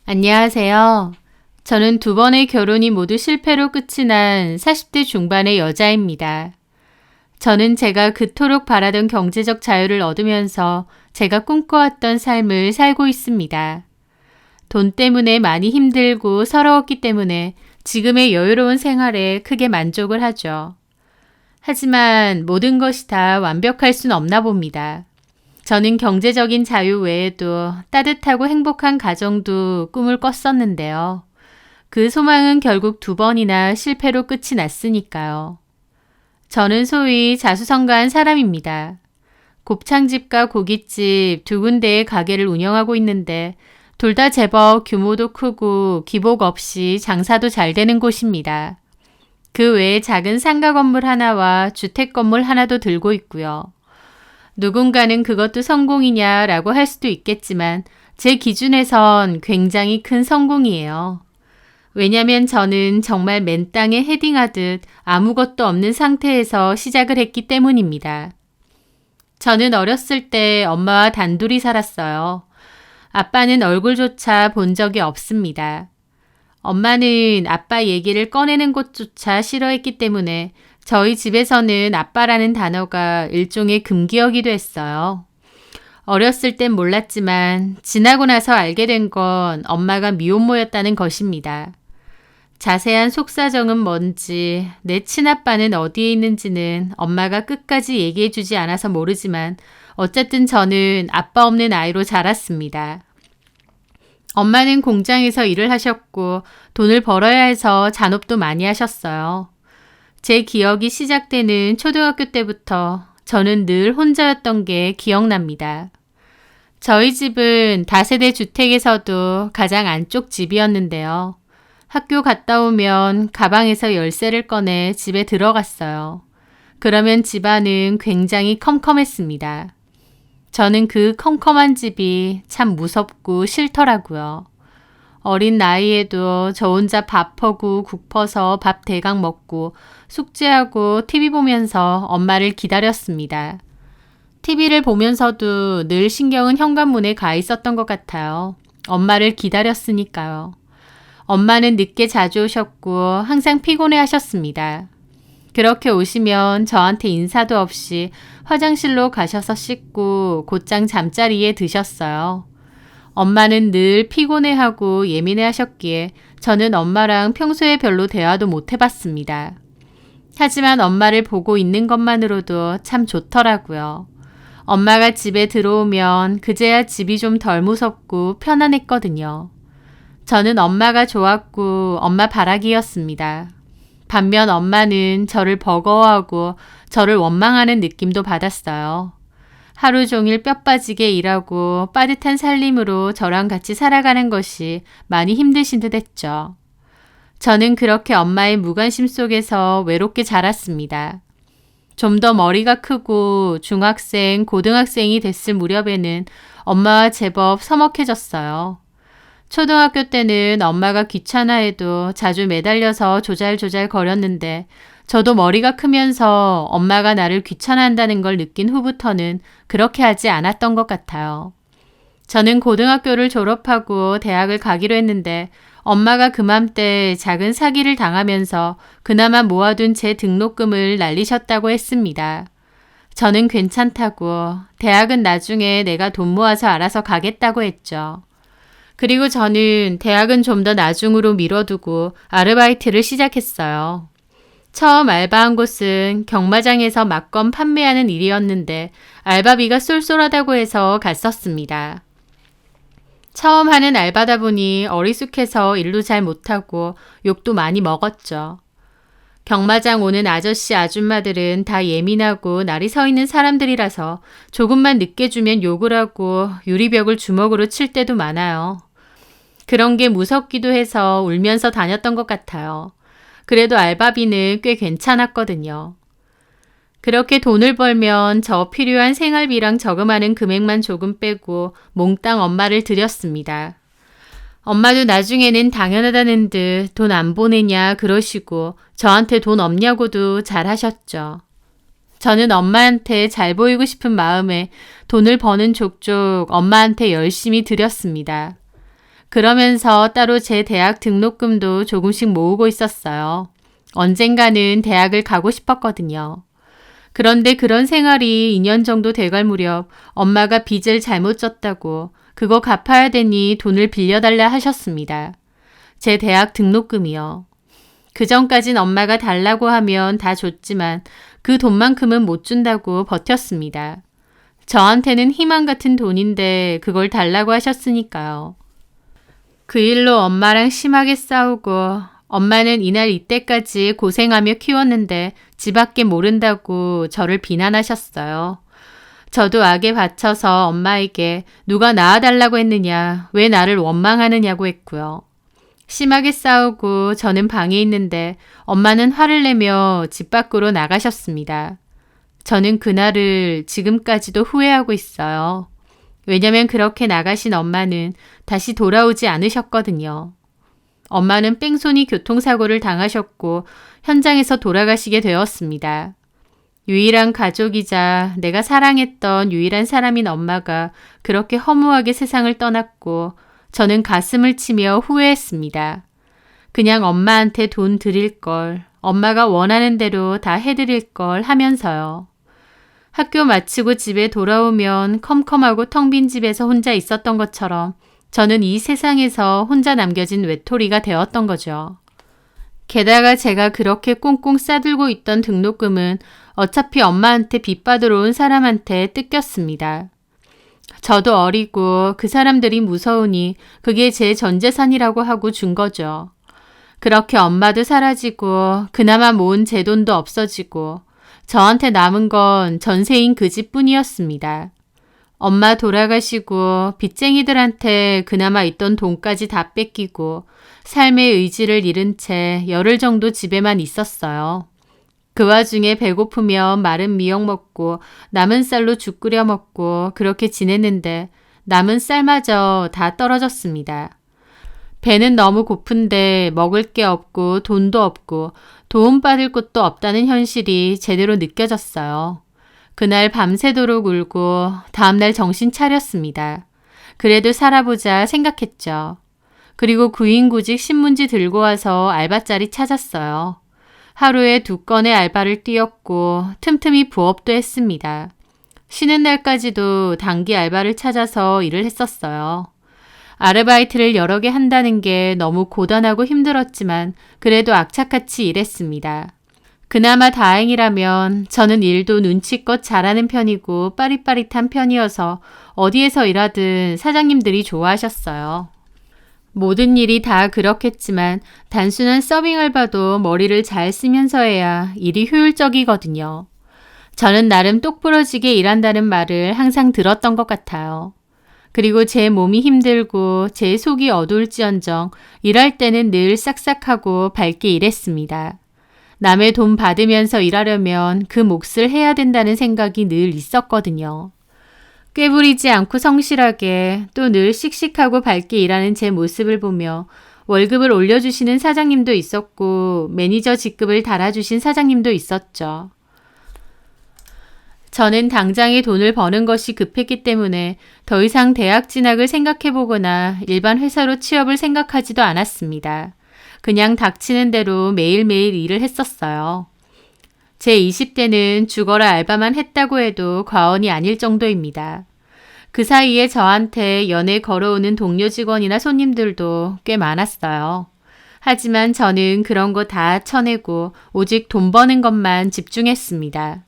안녕하세요. 저는 두 번의 결혼이 모두 실패로 끝이 난 40대 중반의 여자입니다. 저는 제가 그토록 바라던 경제적 자유를 얻으면서 제가 꿈꿔왔던 삶을 살고 있습니다. 돈 때문에 많이 힘들고 서러웠기 때문에 지금의 여유로운 생활에 크게 만족을 하죠. 하지만 모든 것이 다 완벽할 순 없나 봅니다. 저는 경제적인 자유 외에도 따뜻하고 행복한 가정도 꿈을 꿨었는데요. 그 소망은 결국 두 번이나 실패로 끝이 났으니까요. 저는 소위 자수성가한 사람입니다. 곱창집과 고깃집 두 군데의 가게를 운영하고 있는데 둘 다 제법 규모도 크고 기복 없이 장사도 잘 되는 곳입니다. 그 외에 작은 상가 건물 하나와 주택 건물 하나도 들고 있고요. 누군가는 그것도 성공이냐라고 할 수도 있겠지만 제 기준에선 굉장히 큰 성공이에요. 왜냐면 저는 정말 맨 땅에 헤딩하듯 아무것도 없는 상태에서 시작을 했기 때문입니다. 저는 어렸을 때 엄마와 단둘이 살았어요. 아빠는 얼굴조차 본 적이 없습니다. 엄마는 아빠 얘기를 꺼내는 것조차 싫어했기 때문에 저희 집에서는 아빠라는 단어가 일종의 금기어기도 했어요. 어렸을 땐 몰랐지만 지나고 나서 알게 된 건 엄마가 미혼모였다는 것입니다. 자세한 속사정은 뭔지 내 친아빠는 어디에 있는지는 엄마가 끝까지 얘기해주지 않아서 모르지만 어쨌든 저는 아빠 없는 아이로 자랐습니다. 엄마는 공장에서 일을 하셨고 돈을 벌어야 해서 잔업도 많이 하셨어요. 제 기억이 시작되는 초등학교 때부터 저는 늘 혼자였던 게 기억납니다. 저희 집은 다세대 주택에서도 가장 안쪽 집이었는데요. 학교 갔다 오면 가방에서 열쇠를 꺼내 집에 들어갔어요. 그러면 집안은 굉장히 컴컴했습니다. 저는 그 컴컴한 집이 참 무섭고 싫더라고요. 어린 나이에도 저 혼자 밥하고 국 퍼서 밥 대강 먹고 숙제하고 TV 보면서 엄마를 기다렸습니다. TV를 보면서도 늘 신경은 현관문에 가 있었던 것 같아요. 엄마를 기다렸으니까요. 엄마는 늦게 자주 오셨고 항상 피곤해 하셨습니다. 그렇게 오시면 저한테 인사도 없이 화장실로 가셔서 씻고 곧장 잠자리에 드셨어요. 엄마는 늘 피곤해하고 예민해 하셨기에 저는 엄마랑 평소에 별로 대화도 못 해봤습니다. 하지만 엄마를 보고 있는 것만으로도 참 좋더라고요. 엄마가 집에 들어오면 그제야 집이 좀 덜 무섭고 편안했거든요. 저는 엄마가 좋았고 엄마 바라기였습니다. 반면 엄마는 저를 버거워하고 저를 원망하는 느낌도 받았어요. 하루 종일 뼈 빠지게 일하고 빠듯한 살림으로 저랑 같이 살아가는 것이 많이 힘드신 듯 했죠. 저는 그렇게 엄마의 무관심 속에서 외롭게 자랐습니다. 좀 더 머리가 크고 중학생, 고등학생이 됐을 무렵에는 엄마와 제법 서먹해졌어요. 초등학교 때는 엄마가 귀찮아해도 자주 매달려서 조잘조잘 거렸는데 저도 머리가 크면서 엄마가 나를 귀찮아한다는 걸 느낀 후부터는 그렇게 하지 않았던 것 같아요. 저는 고등학교를 졸업하고 대학을 가기로 했는데 엄마가 그맘때 작은 사기를 당하면서 그나마 모아둔 제 등록금을 날리셨다고 했습니다. 저는 괜찮다고 대학은 나중에 내가 돈 모아서 알아서 가겠다고 했죠. 그리고 저는 대학은 좀 더 나중으로 미뤄두고 아르바이트를 시작했어요. 처음 알바한 곳은 경마장에서 막건 판매하는 일이었는데 알바비가 쏠쏠하다고 해서 갔었습니다. 처음 하는 알바다 보니 어리숙해서 일도 잘 못하고 욕도 많이 먹었죠. 경마장 오는 아저씨 아줌마들은 다 예민하고 날이 서 있는 사람들이라서 조금만 늦게 주면 욕을 하고 유리벽을 주먹으로 칠 때도 많아요. 그런 게 무섭기도 해서 울면서 다녔던 것 같아요. 그래도 알바비는 꽤 괜찮았거든요. 그렇게 돈을 벌면 저 필요한 생활비랑 저금하는 금액만 조금 빼고 몽땅 엄마를 드렸습니다. 엄마도 나중에는 당연하다는 듯 돈 안 보내냐 그러시고 저한테 돈 없냐고도 잘하셨죠. 저는 엄마한테 잘 보이고 싶은 마음에 돈을 버는 족족 엄마한테 열심히 드렸습니다. 그러면서 따로 제 대학 등록금도 조금씩 모으고 있었어요. 언젠가는 대학을 가고 싶었거든요. 그런데 그런 생활이 2년 정도 돼갈 무렵 엄마가 빚을 잘못 졌다고 그거 갚아야 되니 돈을 빌려달라 하셨습니다. 제 대학 등록금이요. 그전까진 엄마가 달라고 하면 다 줬지만 그 돈만큼은 못 준다고 버텼습니다. 저한테는 희망 같은 돈인데 그걸 달라고 하셨으니까요. 그 일로 엄마랑 심하게 싸우고 엄마는 이날 이때까지 고생하며 키웠는데 지밖에 모른다고 저를 비난하셨어요. 저도 악에 받쳐서 엄마에게 누가 낳아달라고 했느냐, 왜 나를 원망하느냐고 했고요. 심하게 싸우고 저는 방에 있는데 엄마는 화를 내며 집 밖으로 나가셨습니다. 저는 그날을 지금까지도 후회하고 있어요. 왜냐면 그렇게 나가신 엄마는 다시 돌아오지 않으셨거든요. 엄마는 뺑소니 교통사고를 당하셨고 현장에서 돌아가시게 되었습니다. 유일한 가족이자 내가 사랑했던 유일한 사람인 엄마가 그렇게 허무하게 세상을 떠났고 저는 가슴을 치며 후회했습니다. 그냥 엄마한테 돈 드릴 걸, 엄마가 원하는 대로 다 해드릴 걸 하면서요. 학교 마치고 집에 돌아오면 컴컴하고 텅 빈 집에서 혼자 있었던 것처럼 저는 이 세상에서 혼자 남겨진 외톨이가 되었던 거죠. 게다가 제가 그렇게 꽁꽁 싸들고 있던 등록금은 어차피 엄마한테 빚받으러 온 사람한테 뜯겼습니다. 저도 어리고 그 사람들이 무서우니 그게 제 전 재산이라고 하고 준 거죠. 그렇게 엄마도 사라지고 그나마 모은 제 돈도 없어지고 저한테 남은 건 전세인 그 집뿐이었습니다. 엄마 돌아가시고 빚쟁이들한테 그나마 있던 돈까지 다 뺏기고 삶의 의지를 잃은 채 열흘 정도 집에만 있었어요. 그 와중에 배고프면 마른 미역 먹고 남은 쌀로 죽 끓여 먹고 그렇게 지냈는데 남은 쌀마저 다 떨어졌습니다. 배는 너무 고픈데 먹을 게 없고 돈도 없고 도움받을 곳도 없다는 현실이 제대로 느껴졌어요. 그날 밤새도록 울고 다음날 정신 차렸습니다. 그래도 살아보자 생각했죠. 그리고 구인구직 신문지 들고 와서 알바자리 찾았어요. 하루에 2건의 알바를 뛰었고 틈틈이 부업도 했습니다. 쉬는 날까지도 단기 알바를 찾아서 일을 했었어요. 아르바이트를 여러 개 한다는 게 너무 고단하고 힘들었지만 그래도 악착같이 일했습니다. 그나마 다행이라면 저는 일도 눈치껏 잘하는 편이고 빠릿빠릿한 편이어서 어디에서 일하든 사장님들이 좋아하셨어요. 모든 일이 다 그렇겠지만 단순한 서빙 알바도 머리를 잘 쓰면서 해야 일이 효율적이거든요. 저는 나름 똑부러지게 일한다는 말을 항상 들었던 것 같아요. 그리고 제 몸이 힘들고 제 속이 어두울지언정 일할 때는 늘 싹싹하고 밝게 일했습니다. 남의 돈 받으면서 일하려면 그 몫을 해야 된다는 생각이 늘 있었거든요. 꾀부리지 않고 성실하게 또 늘 씩씩하고 밝게 일하는 제 모습을 보며 월급을 올려주시는 사장님도 있었고 매니저 직급을 달아주신 사장님도 있었죠. 저는 당장에 돈을 버는 것이 급했기 때문에 더 이상 대학 진학을 생각해보거나 일반 회사로 취업을 생각하지도 않았습니다. 그냥 닥치는 대로 매일매일 일을 했었어요. 제 20대는 죽어라 알바만 했다고 해도 과언이 아닐 정도입니다. 그 사이에 저한테 연애 걸어오는 동료 직원이나 손님들도 꽤 많았어요. 하지만 저는 그런 거 다 쳐내고 오직 돈 버는 것만 집중했습니다.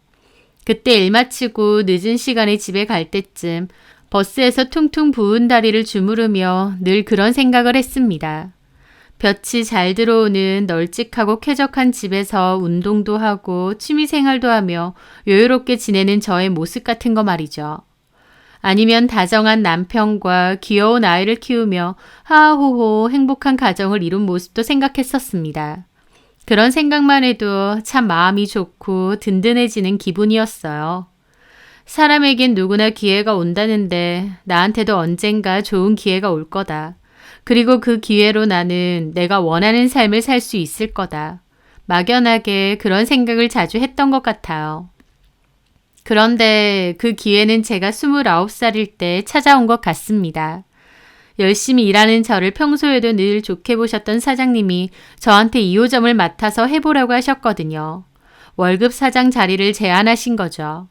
그때 일 마치고 늦은 시간에 집에 갈 때쯤 버스에서 퉁퉁 부은 다리를 주무르며 늘 그런 생각을 했습니다. 볕이 잘 들어오는 널찍하고 쾌적한 집에서 운동도 하고 취미생활도 하며 여유롭게 지내는 저의 모습 같은 거 말이죠. 아니면 다정한 남편과 귀여운 아이를 키우며 하하호호 행복한 가정을 이룬 모습도 생각했었습니다. 그런 생각만 해도 참 마음이 좋고 든든해지는 기분이었어요. 사람에겐 누구나 기회가 온다는데 나한테도 언젠가 좋은 기회가 올 거다. 그리고 그 기회로 나는 내가 원하는 삶을 살 수 있을 거다. 막연하게 그런 생각을 자주 했던 것 같아요. 그런데 그 기회는 제가 29살일 때 찾아온 것 같습니다. 열심히 일하는 저를 평소에도 늘 좋게 보셨던 사장님이 저한테 2호점을 맡아서 해보라고 하셨거든요. 월급 사장 자리를 제안하신 거죠.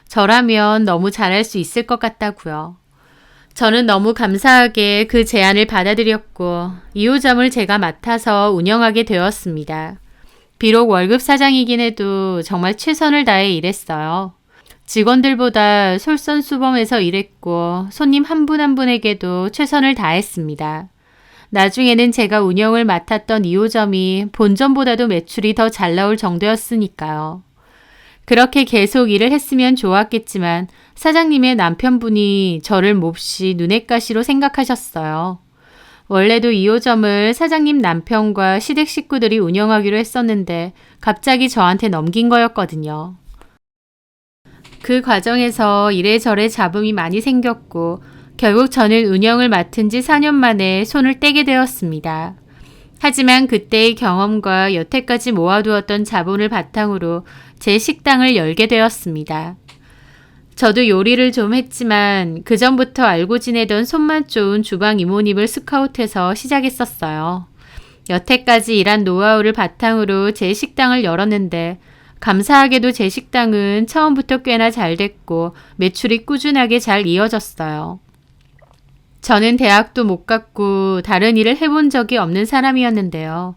저라면 너무 잘할 수 있을 것 같다고요. 저는 너무 감사하게 그 제안을 받아들였고 2호점을 제가 맡아서 운영하게 되었습니다. 비록 월급 사장이긴 해도 정말 최선을 다해 일했어요. 직원들보다 솔선수범해서 일했고 손님 한 분 한 분에게도 최선을 다했습니다. 나중에는 제가 운영을 맡았던 2호점이 본점보다도 매출이 더 잘 나올 정도였으니까요. 그렇게 계속 일을 했으면 좋았겠지만 사장님의 남편분이 저를 몹시 눈엣가시로 생각하셨어요. 원래도 2호점을 사장님 남편과 시댁 식구들이 운영하기로 했었는데 갑자기 저한테 넘긴 거였거든요. 그 과정에서 이래저래 잡음이 많이 생겼고 결국 저는 운영을 맡은 지 4년 만에 손을 떼게 되었습니다. 하지만 그때의 경험과 여태까지 모아두었던 자본을 바탕으로 제 식당을 열게 되었습니다. 저도 요리를 좀 했지만 그 전부터 알고 지내던 손맛 좋은 주방 이모님을 스카우트해서 시작했었어요. 여태까지 일한 노하우를 바탕으로 제 식당을 열었는데 감사하게도 제 식당은 처음부터 꽤나 잘 됐고 매출이 꾸준하게 잘 이어졌어요. 저는 대학도 못 갔고 다른 일을 해본 적이 없는 사람이었는데요.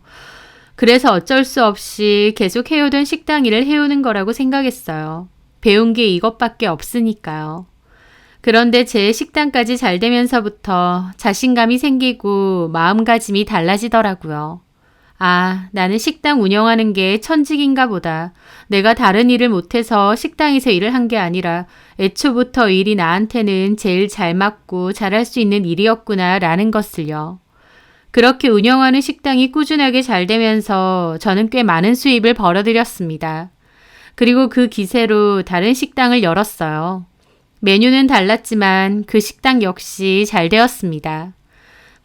그래서 어쩔 수 없이 계속 해오던 식당 일을 해오는 거라고 생각했어요. 배운 게 이것밖에 없으니까요. 그런데 제 식당까지 잘 되면서부터 자신감이 생기고 마음가짐이 달라지더라고요. 아, 나는 식당 운영하는 게 천직인가 보다. 내가 다른 일을 못해서 식당에서 일을 한 게 아니라 애초부터 일이 나한테는 제일 잘 맞고 잘할 수 있는 일이었구나 라는 것을요. 그렇게 운영하는 식당이 꾸준하게 잘 되면서 저는 꽤 많은 수입을 벌어들였습니다. 그리고 그 기세로 다른 식당을 열었어요. 메뉴는 달랐지만 그 식당 역시 잘 되었습니다.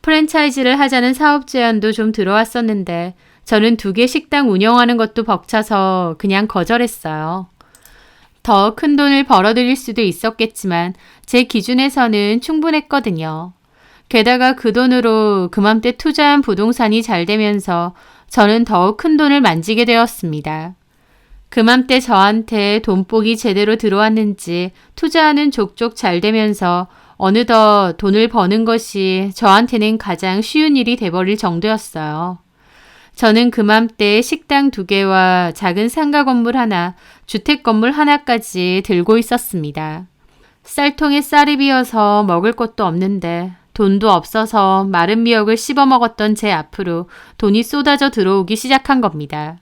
프랜차이즈를 하자는 사업 제안도 좀 들어왔었는데 저는 2개 식당 운영하는 것도 벅차서 그냥 거절했어요. 더 큰 돈을 벌어들일 수도 있었겠지만 제 기준에서는 충분했거든요. 게다가 그 돈으로 그맘때 투자한 부동산이 잘 되면서 저는 더욱 큰 돈을 만지게 되었습니다. 그맘때 저한테 돈복이 제대로 들어왔는지 투자하는 족족 잘 되면서 어느덧 돈을 버는 것이 저한테는 가장 쉬운 일이 돼버릴 정도였어요. 저는 그맘때 식당 2개와 작은 상가 건물 하나, 주택 건물 하나까지 들고 있었습니다. 쌀통에 쌀이 비어서 먹을 것도 없는데 돈도 없어서 마른 미역을 씹어 먹었던 제 앞으로 돈이 쏟아져 들어오기 시작한 겁니다.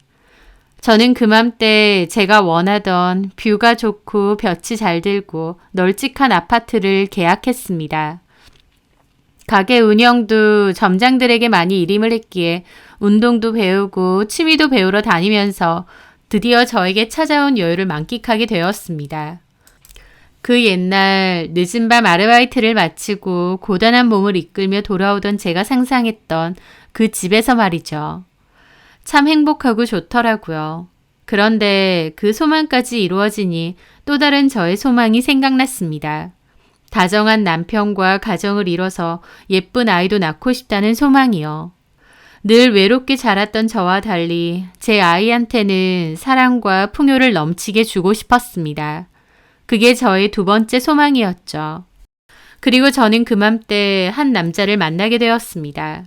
저는 그맘때 제가 원하던 뷰가 좋고 볕이 잘 들고 널찍한 아파트를 계약했습니다. 가게 운영도 점장들에게 많이 일임을 했기에 운동도 배우고 취미도 배우러 다니면서 드디어 저에게 찾아온 여유를 만끽하게 되었습니다. 그 옛날 늦은 밤 아르바이트를 마치고 고단한 몸을 이끌며 돌아오던 제가 상상했던 그 집에서 말이죠. 참 행복하고 좋더라고요. 그런데 그 소망까지 이루어지니 또 다른 저의 소망이 생각났습니다. 다정한 남편과 가정을 이뤄서 예쁜 아이도 낳고 싶다는 소망이요. 늘 외롭게 자랐던 저와 달리 제 아이한테는 사랑과 풍요를 넘치게 주고 싶었습니다. 그게 저의 2번째 소망이었죠. 그리고 저는 그맘때 한 남자를 만나게 되었습니다.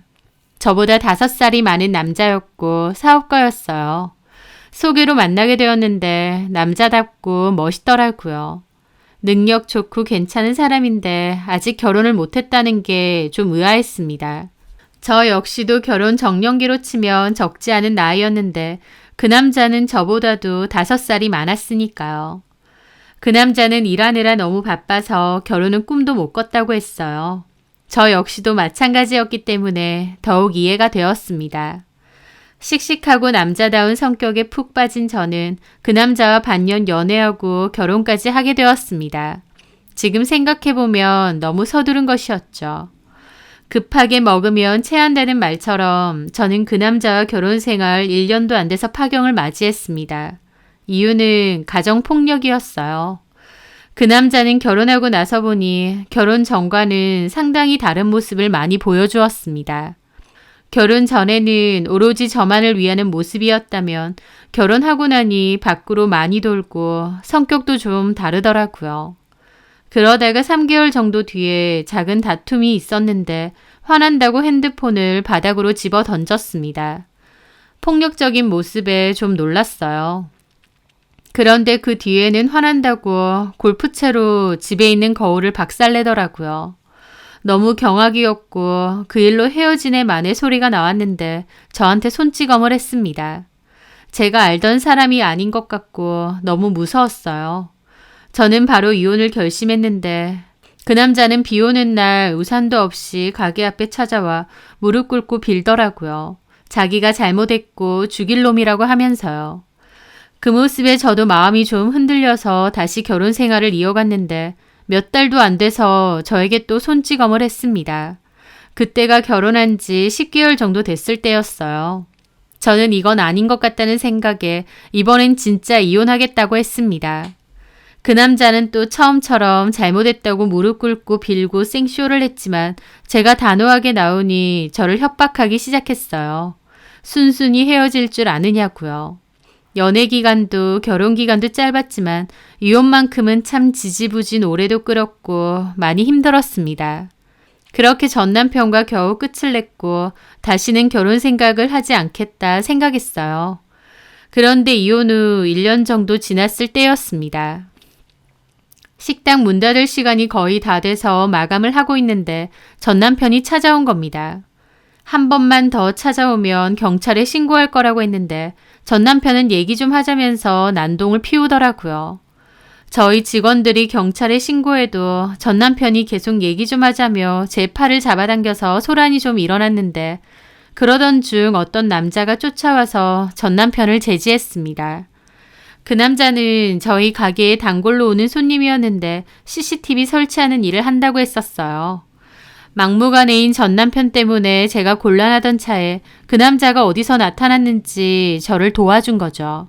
저보다 5살이 많은 남자였고 사업가였어요. 소개로 만나게 되었는데 남자답고 멋있더라고요. 능력 좋고 괜찮은 사람인데 아직 결혼을 못했다는 게 좀 의아했습니다. 저 역시도 결혼 정년기로 치면 적지 않은 나이였는데 그 남자는 저보다도 5살이 많았으니까요. 그 남자는 일하느라 너무 바빠서 결혼은 꿈도 못 꿨다고 했어요. 저 역시도 마찬가지였기 때문에 더욱 이해가 되었습니다. 씩씩하고 남자다운 성격에 푹 빠진 저는 그 남자와 반년 연애하고 결혼까지 하게 되었습니다. 지금 생각해보면 너무 서두른 것이었죠. 급하게 먹으면 체한다는 말처럼 저는 그 남자와 결혼 생활 1년도 안 돼서 파경을 맞이했습니다. 이유는 가정폭력이었어요. 그 남자는 결혼하고 나서 보니 결혼 전과는 상당히 다른 모습을 많이 보여주었습니다. 결혼 전에는 오로지 저만을 위하는 모습이었다면 결혼하고 나니 밖으로 많이 돌고 성격도 좀 다르더라고요. 그러다가 3개월 정도 뒤에 작은 다툼이 있었는데 화난다고 핸드폰을 바닥으로 집어 던졌습니다. 폭력적인 모습에 좀 놀랐어요. 그런데 그 뒤에는 화난다고 골프채로 집에 있는 거울을 박살내더라고요. 너무 경악이었고 그 일로 헤어진 애 만의 소리가 나왔는데 저한테 손찌검을 했습니다. 제가 알던 사람이 아닌 것 같고 너무 무서웠어요. 저는 바로 이혼을 결심했는데 그 남자는 비 오는 날 우산도 없이 가게 앞에 찾아와 무릎 꿇고 빌더라고요. 자기가 잘못했고 죽일 놈이라고 하면서요. 그 모습에 저도 마음이 좀 흔들려서 다시 결혼 생활을 이어갔는데 몇 달도 안 돼서 저에게 또 손찌검을 했습니다. 그때가 결혼한 지 10개월 정도 됐을 때였어요. 저는 이건 아닌 것 같다는 생각에 이번엔 진짜 이혼하겠다고 했습니다. 그 남자는 또 처음처럼 잘못했다고 무릎 꿇고 빌고 생쇼를 했지만 제가 단호하게 나오니 저를 협박하기 시작했어요. 순순히 헤어질 줄 아느냐고요. 연애 기간도 결혼 기간도 짧았지만 이혼만큼은 참 지지부진 오래도 끌었고 많이 힘들었습니다. 그렇게 전 남편과 겨우 끝을 냈고 다시는 결혼 생각을 하지 않겠다 생각했어요. 그런데 이혼 후 1년 정도 지났을 때였습니다. 식당 문 닫을 시간이 거의 다 돼서 마감을 하고 있는데 전 남편이 찾아온 겁니다. 한 번만 더 찾아오면 경찰에 신고할 거라고 했는데 전 남편은 얘기 좀 하자면서 난동을 피우더라고요. 저희 직원들이 경찰에 신고해도 전 남편이 계속 얘기 좀 하자며 제 팔을 잡아당겨서 소란이 좀 일어났는데 그러던 중 어떤 남자가 쫓아와서 전 남편을 제지했습니다. 그 남자는 저희 가게에 단골로 오는 손님이었는데 CCTV 설치하는 일을 한다고 했었어요. 막무가내인 전 남편 때문에 제가 곤란하던 차에 그 남자가 어디서 나타났는지 저를 도와준 거죠.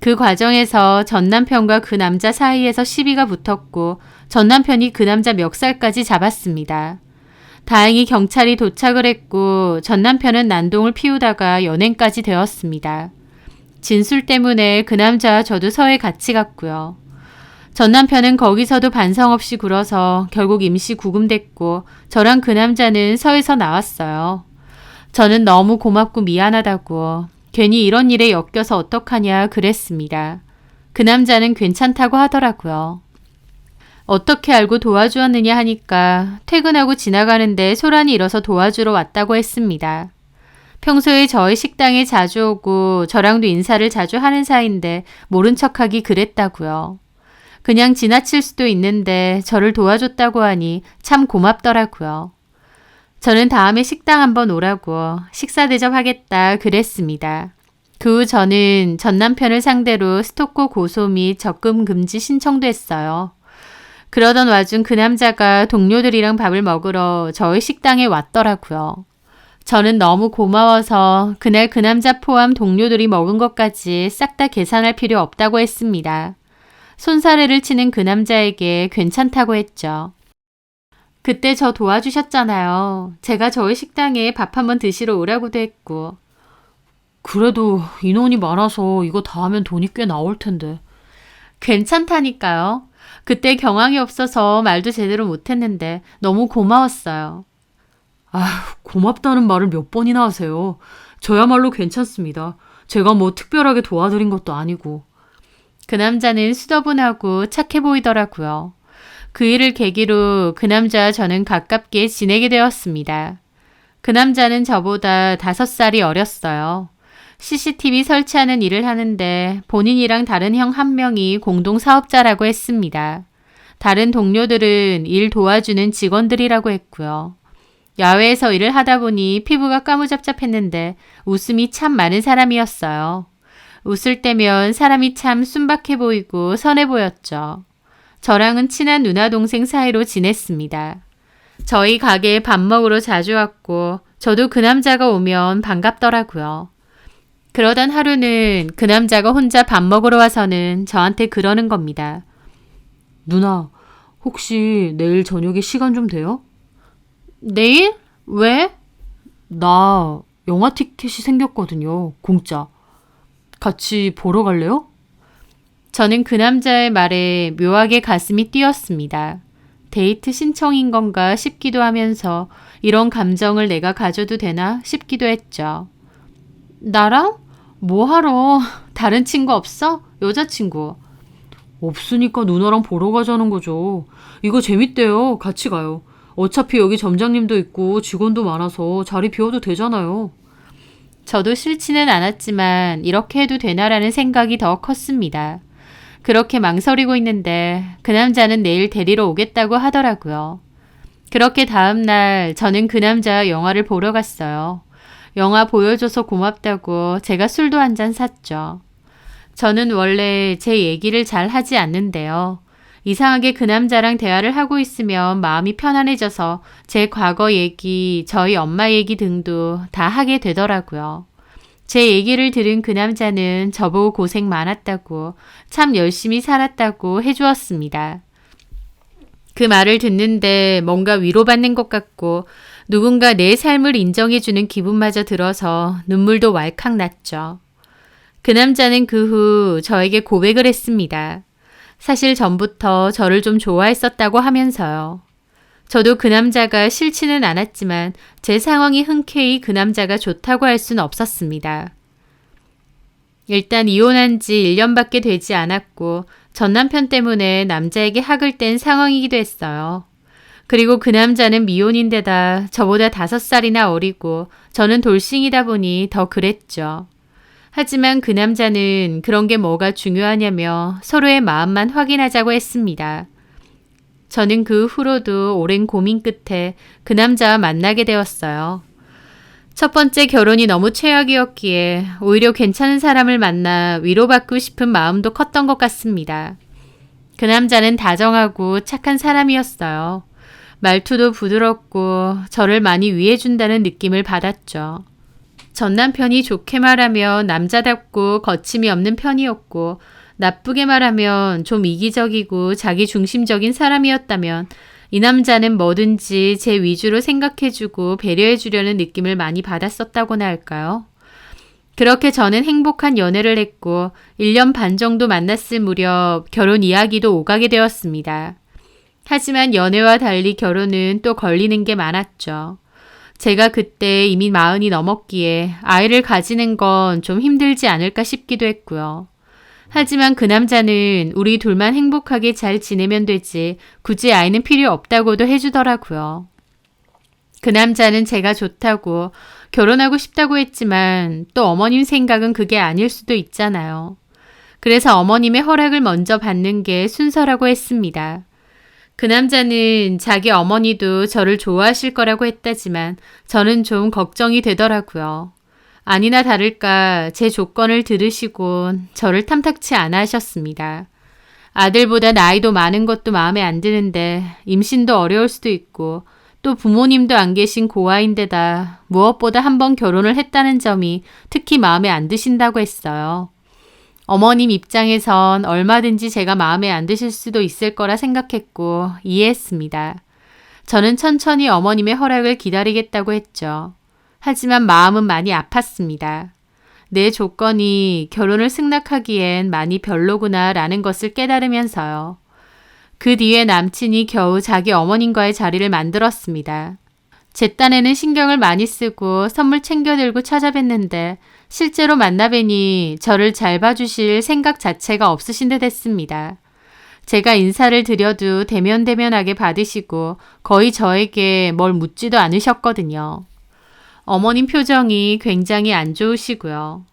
그 과정에서 전 남편과 그 남자 사이에서 시비가 붙었고 전 남편이 그 남자 멱살까지 잡았습니다. 다행히 경찰이 도착을 했고 전 남편은 난동을 피우다가 연행까지 되었습니다. 진술 때문에 그 남자와 저도 서해 같이 갔고요. 전 남편은 거기서도 반성 없이 굴어서 결국 임시 구금됐고 저랑 그 남자는 서에서 나왔어요. 저는 너무 고맙고 미안하다고 괜히 이런 일에 엮여서 어떡하냐 그랬습니다. 그 남자는 괜찮다고 하더라고요. 어떻게 알고 도와주었느냐 하니까 퇴근하고 지나가는데 소란이 일어서 도와주러 왔다고 했습니다. 평소에 저희 식당에 자주 오고 저랑도 인사를 자주 하는 사이인데 모른 척하기 그랬다고요. 그냥 지나칠 수도 있는데 저를 도와줬다고 하니 참 고맙더라고요. 저는 다음에 식당 한번 오라고 식사 대접하겠다 그랬습니다. 그 후 저는 전 남편을 상대로 스토커 고소 및 접근 금지 신청도 했어요. 그러던 와중 그 남자가 동료들이랑 밥을 먹으러 저희 식당에 왔더라고요. 저는 너무 고마워서 그날 그 남자 포함 동료들이 먹은 것까지 싹 다 계산할 필요 없다고 했습니다. 손사래를 치는 그 남자에게 괜찮다고 했죠. 그때 저 도와주셨잖아요. 제가 저희 식당에 밥 한번 드시러 오라고도 했고. 그래도 인원이 많아서 이거 다 하면 돈이 꽤 나올 텐데. 괜찮다니까요. 그때 경황이 없어서 말도 제대로 못했는데 너무 고마웠어요. 고맙다는 말을 몇 번이나 하세요. 저야말로 괜찮습니다. 제가 뭐 특별하게 도와드린 것도 아니고. 그 남자는 수더분하고 착해 보이더라고요. 그 일을 계기로 그 남자와 저는 가깝게 지내게 되었습니다. 그 남자는 저보다 5살이 어렸어요. CCTV 설치하는 일을 하는데 본인이랑 다른 형 한 명이 공동 사업자라고 했습니다. 다른 동료들은 일 도와주는 직원들이라고 했고요. 야외에서 일을 하다 보니 피부가 까무잡잡했는데 웃음이 참 많은 사람이었어요. 웃을 때면 사람이 참 순박해 보이고 선해 보였죠. 저랑은 친한 누나 동생 사이로 지냈습니다. 저희 가게에 밥 먹으러 자주 왔고 저도 그 남자가 오면 반갑더라고요. 그러던 하루는 그 남자가 혼자 밥 먹으러 와서는 저한테 그러는 겁니다. 누나, 혹시 내일 저녁에 시간 좀 돼요? 내일? 왜? 나 영화 티켓이 생겼거든요. 공짜. 같이 보러 갈래요? 저는 그 남자의 말에 묘하게 가슴이 뛰었습니다. 데이트 신청인 건가 싶기도 하면서 이런 감정을 내가 가져도 되나 싶기도 했죠. 나랑? 뭐 하러? 다른 친구 없어? 여자친구. 없으니까 누나랑 보러 가자는 거죠. 이거 재밌대요. 같이 가요. 어차피 여기 점장님도 있고 직원도 많아서 자리 비워도 되잖아요. 저도 싫지는 않았지만 이렇게 해도 되나라는 생각이 더 컸습니다. 그렇게 망설이고 있는데 그 남자는 내일 데리러 오겠다고 하더라고요. 그렇게 다음날 저는 그 남자와 영화를 보러 갔어요. 영화 보여줘서 고맙다고 제가 술도 한 잔 샀죠. 저는 원래 제 얘기를 잘 하지 않는데요. 이상하게 그 남자랑 대화를 하고 있으면 마음이 편안해져서 제 과거 얘기, 저희 엄마 얘기 등도 다 하게 되더라고요. 제 얘기를 들은 그 남자는 저보고 고생 많았다고, 참 열심히 살았다고 해주었습니다. 그 말을 듣는데 뭔가 위로받는 것 같고 누군가 내 삶을 인정해주는 기분마저 들어서 눈물도 왈칵 났죠. 그 남자는 그 후 저에게 고백을 했습니다. 사실 전부터 저를 좀 좋아했었다고 하면서요. 저도 그 남자가 싫지는 않았지만 제 상황이 흔쾌히 그 남자가 좋다고 할 수는 없었습니다. 일단 이혼한 지 1년밖에 되지 않았고 전 남편 때문에 남자에게 학을 뗀 상황이기도 했어요. 그리고 그 남자는 미혼인데다 저보다 5살이나 어리고 저는 돌싱이다 보니 더 그랬죠. 하지만 그 남자는 그런 게 뭐가 중요하냐며 서로의 마음만 확인하자고 했습니다. 저는 그 후로도 오랜 고민 끝에 그 남자와 만나게 되었어요. 첫 번째 결혼이 너무 최악이었기에 오히려 괜찮은 사람을 만나 위로받고 싶은 마음도 컸던 것 같습니다. 그 남자는 다정하고 착한 사람이었어요. 말투도 부드럽고 저를 많이 위해준다는 느낌을 받았죠. 전 남편이 좋게 말하면 남자답고 거침이 없는 편이었고 나쁘게 말하면 좀 이기적이고 자기중심적인 사람이었다면 이 남자는 뭐든지 제 위주로 생각해주고 배려해주려는 느낌을 많이 받았었다고나 할까요? 그렇게 저는 행복한 연애를 했고 1년 반 정도 만났을 무렵 결혼 이야기도 오가게 되었습니다. 하지만 연애와 달리 결혼은 또 걸리는 게 많았죠. 제가 그때 이미 40이 넘었기에 아이를 가지는 건 좀 힘들지 않을까 싶기도 했고요. 하지만 그 남자는 우리 둘만 행복하게 잘 지내면 되지 굳이 아이는 필요 없다고도 해주더라고요. 그 남자는 제가 좋다고 결혼하고 싶다고 했지만 또 어머님 생각은 그게 아닐 수도 있잖아요. 그래서 어머님의 허락을 먼저 받는 게 순서라고 했습니다. 그 남자는 자기 어머니도 저를 좋아하실 거라고 했다지만 저는 좀 걱정이 되더라고요. 아니나 다를까 제 조건을 들으시고 저를 탐탁치 않아 하셨습니다. 아들보다 나이도 많은 것도 마음에 안 드는데 임신도 어려울 수도 있고 또 부모님도 안 계신 고아인데다 무엇보다 한 번 결혼을 했다는 점이 특히 마음에 안 드신다고 했어요. 어머님 입장에선 얼마든지 제가 마음에 안 드실 수도 있을 거라 생각했고 이해했습니다. 저는 천천히 어머님의 허락을 기다리겠다고 했죠. 하지만 마음은 많이 아팠습니다. 내 조건이 결혼을 승낙하기엔 많이 별로구나 라는 것을 깨달으면서요. 그 뒤에 남친이 겨우 자기 어머님과의 자리를 만들었습니다. 제 딴에는 신경을 많이 쓰고 선물 챙겨 들고 찾아뵀는데 실제로 만나뵈니 저를 잘 봐주실 생각 자체가 없으신 듯 했습니다. 제가 인사를 드려도 대면대면하게 받으시고 거의 저에게 뭘 묻지도 않으셨거든요. 어머님 표정이 굉장히 안 좋으시고요.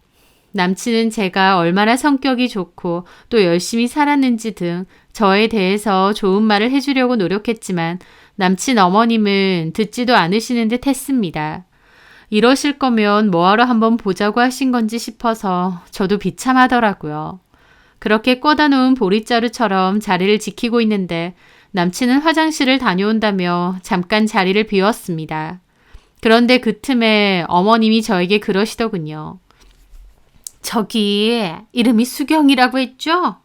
남친은 제가 얼마나 성격이 좋고 또 열심히 살았는지 등 저에 대해서 좋은 말을 해주려고 노력했지만 남친 어머님은 듣지도 않으시는 듯 했습니다. 이러실 거면 뭐하러 한번 보자고 하신 건지 싶어서 저도 비참하더라고요. 그렇게 꽂아 놓은 보릿자루처럼 자리를 지키고 있는데 남친은 화장실을 다녀온다며 잠깐 자리를 비웠습니다. 그런데 그 틈에 어머님이 저에게 그러시더군요. 저기 이름이 수경이라고 했죠?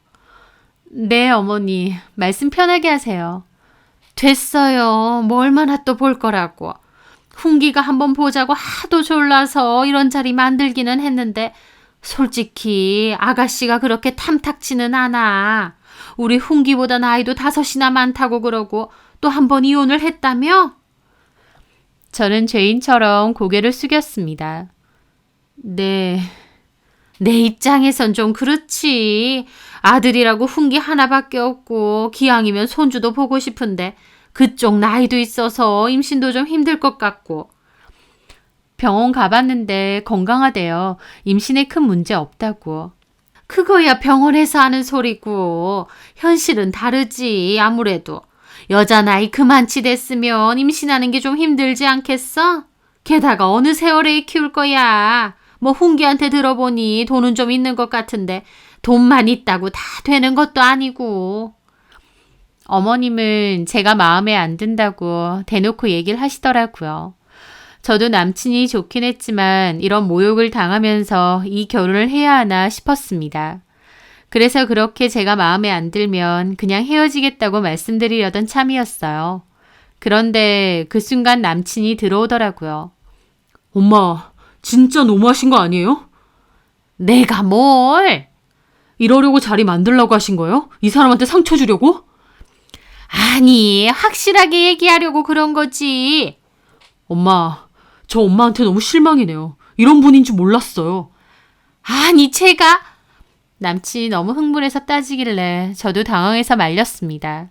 네, 어머니. 말씀 편하게 하세요. 됐어요. 뭐 얼마나 또 볼 거라고. 훈기가 한번 보자고 하도 졸라서 이런 자리 만들기는 했는데 솔직히 아가씨가 그렇게 탐탁지는 않아. 우리 훈기보다 나이도 5이나 많다고 그러고 또 한 번 이혼을 했다며? 저는 죄인처럼 고개를 숙였습니다. 네, 내 입장에선 좀 그렇지. 아들이라고 훈기 하나밖에 없고 기왕이면 손주도 보고 싶은데 그쪽 나이도 있어서 임신도 좀 힘들 것 같고. 병원 가봤는데 건강하대요. 임신에 큰 문제 없다고. 그거야 병원에서 하는 소리고 현실은 다르지 아무래도. 여자 나이 그만치 됐으면 임신하는 게 좀 힘들지 않겠어? 게다가 어느 세월에 키울 거야. 뭐 훈기한테 들어보니 돈은 좀 있는 것 같은데 돈만 있다고 다 되는 것도 아니고. 어머님은 제가 마음에 안 든다고 대놓고 얘기를 하시더라고요. 저도 남친이 좋긴 했지만 이런 모욕을 당하면서 이 결혼을 해야 하나 싶었습니다. 그래서 그렇게 제가 마음에 안 들면 그냥 헤어지겠다고 말씀드리려던 참이었어요. 그런데 그 순간 남친이 들어오더라고요. 엄마, 진짜 너무하신 거 아니에요? 내가 뭘? 이러려고 자리 만들라고 하신 거예요? 이 사람한테 상처 주려고? 아니, 확실하게 얘기하려고 그런 거지. 엄마, 저 엄마한테 너무 실망이네요. 이런 분인 줄 몰랐어요. 아니, 제가... 남친이 너무 흥분해서 따지길래 저도 당황해서 말렸습니다.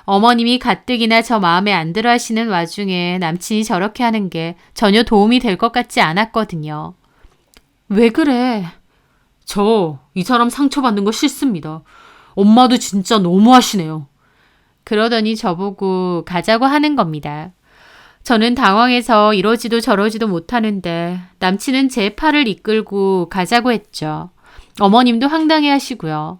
어머님이 가뜩이나 저 마음에 안 들어 하시는 와중에 남친이 저렇게 하는 게 전혀 도움이 될 것 같지 않았거든요. 왜 그래? 저 이 사람 상처받는 거 싫습니다. 엄마도 진짜 너무하시네요. 그러더니 저보고 가자고 하는 겁니다. 저는 당황해서 이러지도 저러지도 못하는데 남친은 제 팔을 이끌고 가자고 했죠. 어머님도 황당해 하시고요.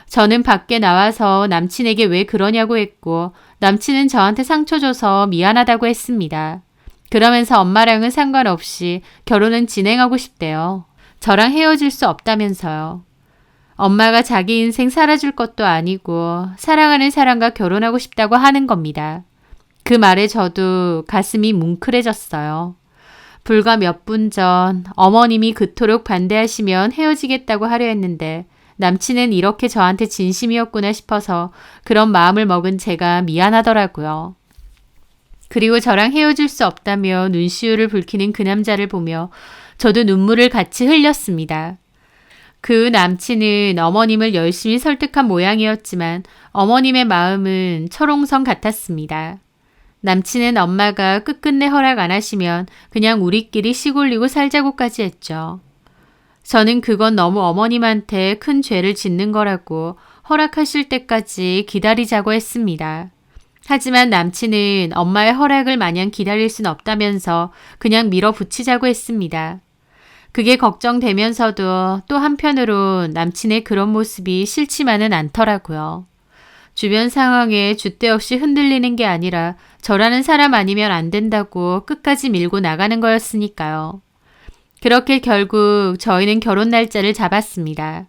저는 밖에 나와서 남친에게 왜 그러냐고 했고 남친은 저한테 상처 줘서 미안하다고 했습니다. 그러면서 엄마랑은 상관없이 결혼은 진행하고 싶대요. 저랑 헤어질 수 없다면서요. 엄마가 자기 인생 살아줄 것도 아니고 사랑하는 사람과 결혼하고 싶다고 하는 겁니다. 그 말에 저도 가슴이 뭉클해졌어요. 불과 몇 분 전 어머님이 그토록 반대하시면 헤어지겠다고 하려 했는데 남친은 이렇게 저한테 진심이었구나 싶어서 그런 마음을 먹은 제가 미안하더라고요. 그리고 저랑 헤어질 수 없다며 눈시울을 붉히는 그 남자를 보며 저도 눈물을 같이 흘렸습니다. 그 남친은 어머님을 열심히 설득한 모양이었지만 어머님의 마음은 철옹성 같았습니다. 남친은 엄마가 끝끝내 허락 안 하시면 그냥 우리끼리 시골리고 살자고까지 했죠. 저는 그건 너무 어머님한테 큰 죄를 짓는 거라고 허락하실 때까지 기다리자고 했습니다. 하지만 남친은 엄마의 허락을 마냥 기다릴 순 없다면서 그냥 밀어붙이자고 했습니다. 그게 걱정되면서도 또 한편으로 남친의 그런 모습이 싫지만은 않더라고요. 주변 상황에 줏대 없이 흔들리는 게 아니라 저라는 사람 아니면 안 된다고 끝까지 밀고 나가는 거였으니까요. 그렇게 결국 저희는 결혼 날짜를 잡았습니다.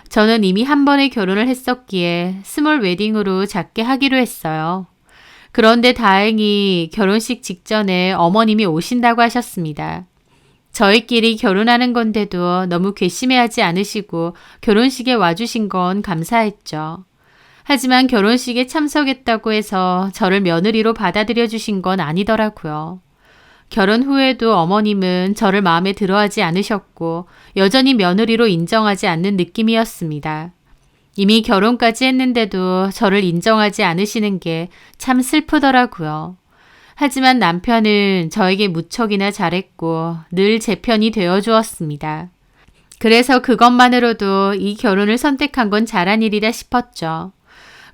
저는 이미 한 번의 결혼을 했었기에 스몰 웨딩으로 작게 하기로 했어요. 그런데 다행히 결혼식 직전에 어머님이 오신다고 하셨습니다. 저희끼리 결혼하는 건데도 너무 괘씸해하지 않으시고 결혼식에 와주신 건 감사했죠. 하지만 결혼식에 참석했다고 해서 저를 며느리로 받아들여 주신 건 아니더라고요. 결혼 후에도 어머님은 저를 마음에 들어하지 않으셨고 여전히 며느리로 인정하지 않는 느낌이었습니다. 이미 결혼까지 했는데도 저를 인정하지 않으시는 게 참 슬프더라고요. 하지만 남편은 저에게 무척이나 잘했고 늘 제 편이 되어주었습니다. 그래서 그것만으로도 이 결혼을 선택한 건 잘한 일이다 싶었죠.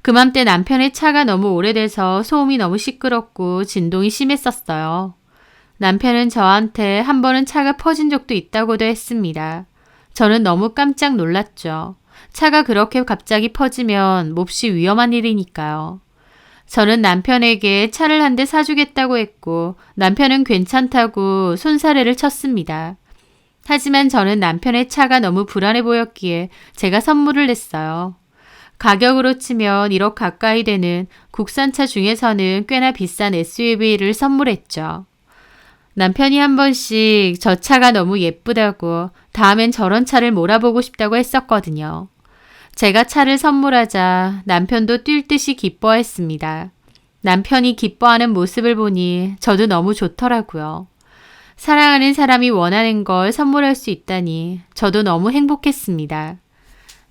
그맘때 남편의 차가 너무 오래돼서 소음이 너무 시끄럽고 진동이 심했었어요. 남편은 저한테 한 번은 차가 퍼진 적도 있다고도 했습니다. 저는 너무 깜짝 놀랐죠. 차가 그렇게 갑자기 퍼지면 몹시 위험한 일이니까요. 저는 남편에게 차를 한 대 사주겠다고 했고 남편은 괜찮다고 손사래를 쳤습니다. 하지만 저는 남편의 차가 너무 불안해 보였기에 제가 선물을 냈어요. 가격으로 치면 1억 가까이 되는 국산차 중에서는 꽤나 비싼 SUV를 선물했죠. 남편이 한 번씩 저 차가 너무 예쁘다고 다음엔 저런 차를 몰아보고 싶다고 했었거든요. 제가 차를 선물하자 남편도 뛸 듯이 기뻐했습니다. 남편이 기뻐하는 모습을 보니 저도 너무 좋더라고요. 사랑하는 사람이 원하는 걸 선물할 수 있다니 저도 너무 행복했습니다.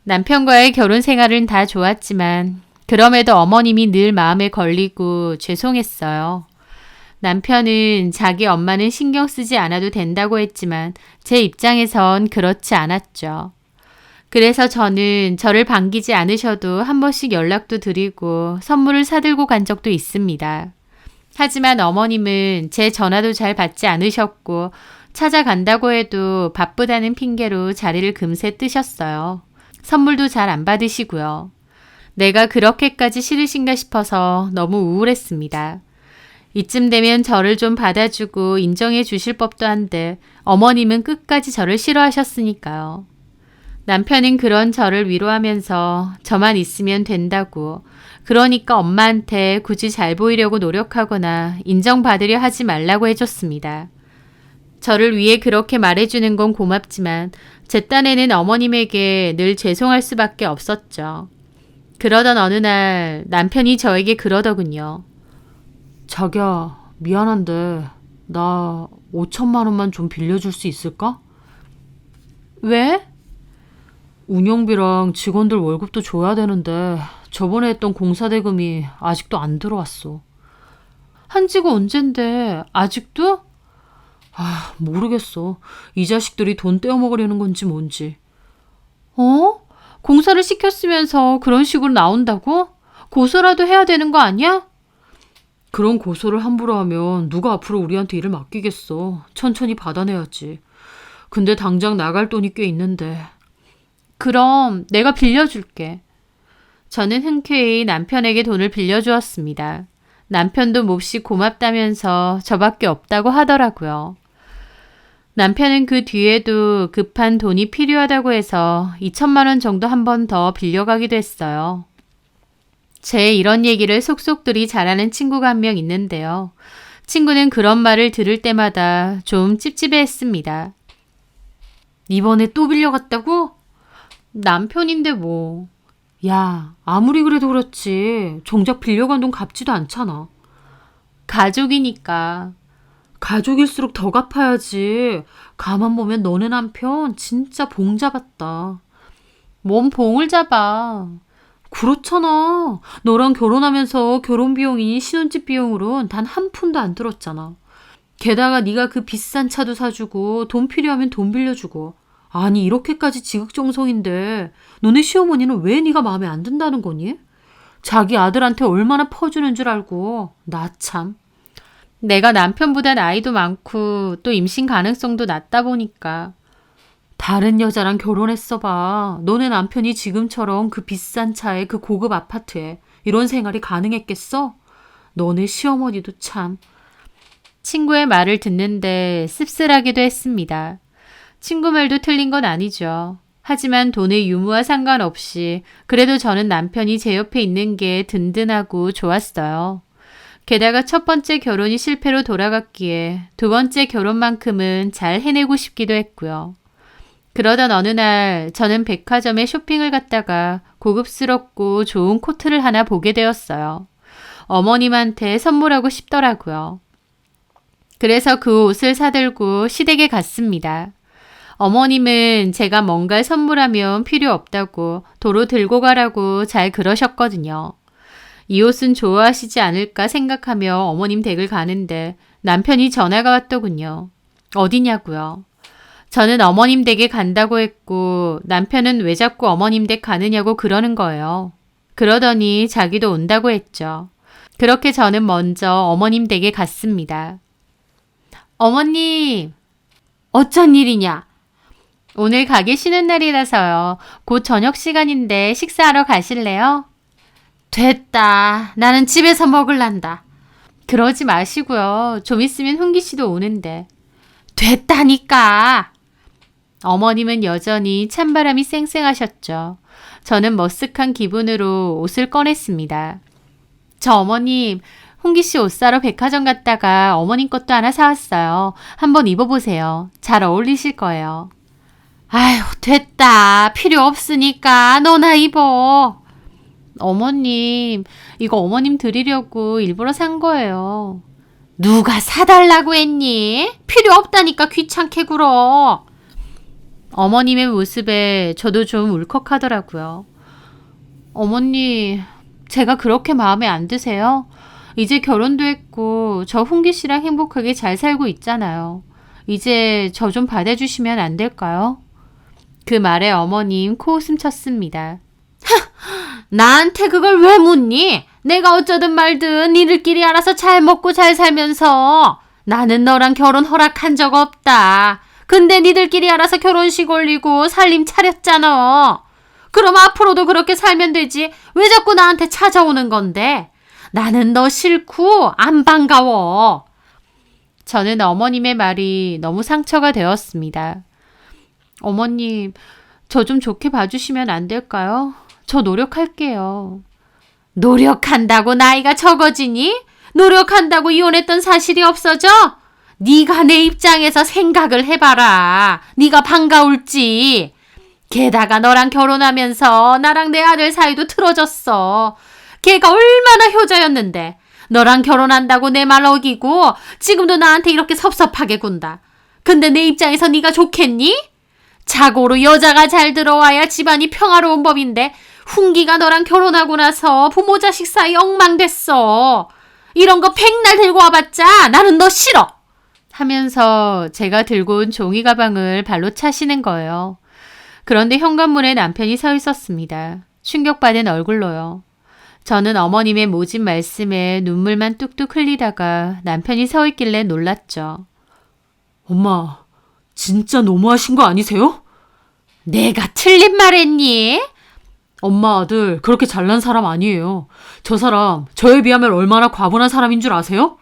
남편과의 결혼 생활은 다 좋았지만 그럼에도 어머님이 늘 마음에 걸리고 죄송했어요. 남편은 자기 엄마는 신경 쓰지 않아도 된다고 했지만 제 입장에선 그렇지 않았죠. 그래서 저는 저를 반기지 않으셔도 한 번씩 연락도 드리고 선물을 사들고 간 적도 있습니다. 하지만 어머님은 제 전화도 잘 받지 않으셨고 찾아간다고 해도 바쁘다는 핑계로 자리를 금세 뜨셨어요. 선물도 잘 안 받으시고요. 내가 그렇게까지 싫으신가 싶어서 너무 우울했습니다. 이쯤 되면 저를 좀 받아주고 인정해 주실 법도 한데 어머님은 끝까지 저를 싫어하셨으니까요. 남편은 그런 저를 위로하면서 저만 있으면 된다고, 그러니까 엄마한테 굳이 잘 보이려고 노력하거나 인정받으려 하지 말라고 해줬습니다. 저를 위해 그렇게 말해주는 건 고맙지만 제 딴에는 어머님에게 늘 죄송할 수밖에 없었죠. 그러던 어느 날 남편이 저에게 그러더군요. 자기야, 미안한데 나 5천만 원만 좀 빌려줄 수 있을까? 왜? 운영비랑 직원들 월급도 줘야 되는데 저번에 했던 공사 대금이 아직도 안 들어왔어. 한 지가 언젠데 아직도? 모르겠어. 이 자식들이 돈 떼어먹으려는 건지 뭔지. 공사를 시켰으면서 그런 식으로 나온다고? 고소라도 해야 되는 거 아니야? 그런 고소를 함부로 하면 누가 앞으로 우리한테 일을 맡기겠어. 천천히 받아내야지. 근데 당장 나갈 돈이 꽤 있는데. 그럼 내가 빌려줄게. 저는 흔쾌히 남편에게 돈을 빌려주었습니다. 남편도 몹시 고맙다면서 저밖에 없다고 하더라고요. 남편은 그 뒤에도 급한 돈이 필요하다고 해서 2천만 원 정도 한 번 더 빌려가기도 했어요. 제 이런 얘기를 속속들이 잘하는 친구가 한 명 있는데요. 친구는 그런 말을 들을 때마다 좀 찝찝해했습니다. 이번에 또 빌려갔다고? 남편인데 뭐. 야, 아무리 그래도 그렇지. 정작 빌려간 돈 갚지도 않잖아. 가족이니까. 가족일수록 더 갚아야지. 가만 보면 너네 남편 진짜 봉 잡았다. 뭔 봉을 잡아. 그렇잖아. 너랑 결혼하면서 결혼 비용이 신혼집 비용으론 단 한 푼도 안 들었잖아. 게다가 네가 그 비싼 차도 사주고 돈 필요하면 돈 빌려주고. 아니 이렇게까지 지극정성인데 너네 시어머니는 왜 네가 마음에 안 든다는 거니? 자기 아들한테 얼마나 퍼주는 줄 알고. 나 참. 내가 남편보다 나이도 많고 또 임신 가능성도 낮다 보니까. 다른 여자랑 결혼했어 봐. 너네 남편이 지금처럼 그 비싼 차에 그 고급 아파트에 이런 생활이 가능했겠어? 너네 시어머니도 참. 친구의 말을 듣는데 씁쓸하기도 했습니다. 친구 말도 틀린 건 아니죠. 하지만 돈의 유무와 상관없이 그래도 저는 남편이 제 옆에 있는 게 든든하고 좋았어요. 게다가 첫 번째 결혼이 실패로 돌아갔기에 두 번째 결혼만큼은 잘 해내고 싶기도 했고요. 그러던 어느 날 저는 백화점에 쇼핑을 갔다가 고급스럽고 좋은 코트를 하나 보게 되었어요. 어머님한테 선물하고 싶더라고요. 그래서 그 옷을 사들고 시댁에 갔습니다. 어머님은 제가 뭔가를 선물하면 필요 없다고 도로 들고 가라고 잘 그러셨거든요. 이 옷은 좋아하시지 않을까 생각하며 어머님 댁을 가는데 남편이 전화가 왔더군요. 어디냐고요. 저는 어머님 댁에 간다고 했고 남편은 왜 자꾸 어머님 댁 가느냐고 그러는 거예요. 그러더니 자기도 온다고 했죠. 그렇게 저는 먼저 어머님 댁에 갔습니다. 어머님, 어쩐 일이냐? 오늘 가게 쉬는 날이라서요. 곧 저녁 시간인데 식사하러 가실래요? 됐다. 나는 집에서 먹을란다. 그러지 마시고요. 좀 있으면 훈기 씨도 오는데. 됐다니까. 어머님은 여전히 찬바람이 쌩쌩하셨죠. 저는 머쓱한 기분으로 옷을 꺼냈습니다. 저 어머님, 홍기 씨 옷 사러 백화점 갔다가 어머님 것도 하나 사왔어요. 한번 입어보세요. 잘 어울리실 거예요. 아휴, 됐다. 필요 없으니까 너나 입어. 어머님, 이거 어머님 드리려고 일부러 산 거예요. 누가 사달라고 했니? 필요 없다니까 귀찮게 굴어. 어머님의 모습에 저도 좀 울컥하더라고요. 어머니, 제가 그렇게 마음에 안 드세요? 이제 결혼도 했고 저 홍기 씨랑 행복하게 잘 살고 있잖아요. 이제 저 좀 받아주시면 안 될까요? 그 말에 어머님 코웃음 쳤습니다. 나한테 그걸 왜 묻니? 내가 어쩌든 말든 니들끼리 알아서 잘 먹고 잘 살면서. 나는 너랑 결혼 허락한 적 없다. 근데 니들끼리 알아서 결혼식 올리고 살림 차렸잖아. 그럼 앞으로도 그렇게 살면 되지. 왜 자꾸 나한테 찾아오는 건데? 나는 너 싫고 안 반가워. 저는 어머님의 말이 너무 상처가 되었습니다. 어머님, 저 좀 좋게 봐주시면 안 될까요? 저 노력할게요. 노력한다고 나이가 적어지니? 노력한다고 이혼했던 사실이 없어져? 네가 내 입장에서 생각을 해봐라. 네가 반가울지. 게다가 너랑 결혼하면서 나랑 내 아들 사이도 틀어졌어. 걔가 얼마나 효자였는데 너랑 결혼한다고 내 말 어기고 지금도 나한테 이렇게 섭섭하게 군다. 근데 내 입장에서 네가 좋겠니? 자고로 여자가 잘 들어와야 집안이 평화로운 법인데 훈기가 너랑 결혼하고 나서 부모 자식 사이 엉망됐어. 이런 거 백날 들고 와봤자 나는 너 싫어. 하면서 제가 들고 온 종이 가방을 발로 차시는 거예요. 그런데 현관문에 남편이 서 있었습니다. 충격받은 얼굴로요. 저는 어머님의 모진 말씀에 눈물만 뚝뚝 흘리다가 남편이 서 있길래 놀랐죠. 엄마, 진짜 너무하신 거 아니세요? 내가 틀린 말 했니? 엄마 아들 그렇게 잘난 사람 아니에요. 저 사람 저에 비하면 얼마나 과분한 사람인 줄 아세요?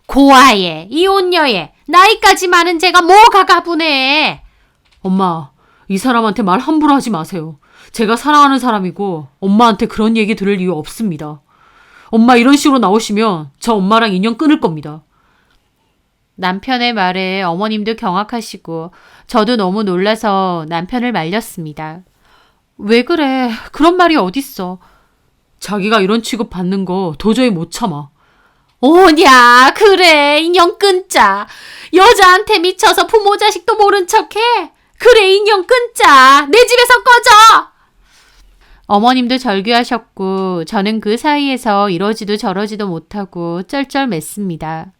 고아에, 이혼녀에, 나이까지 많은 제가 뭐가 가분해. 엄마, 이 사람한테 말 함부로 하지 마세요. 제가 사랑하는 사람이고 엄마한테 그런 얘기 들을 이유 없습니다. 엄마 이런 식으로 나오시면 저 엄마랑 인연 끊을 겁니다. 남편의 말에 어머님도 경악하시고 저도 너무 놀라서 남편을 말렸습니다. 왜 그래? 그런 말이 어딨어. 자기가 이런 취급 받는 거 도저히 못 참아. 오냐, 그래, 인연 끊자. 여자한테 미쳐서 부모 자식도 모른 척해. 그래, 인연 끊자. 내 집에서 꺼져. 어머님도 절규하셨고 저는 그 사이에서 이러지도 저러지도 못하고 쩔쩔맸습니다.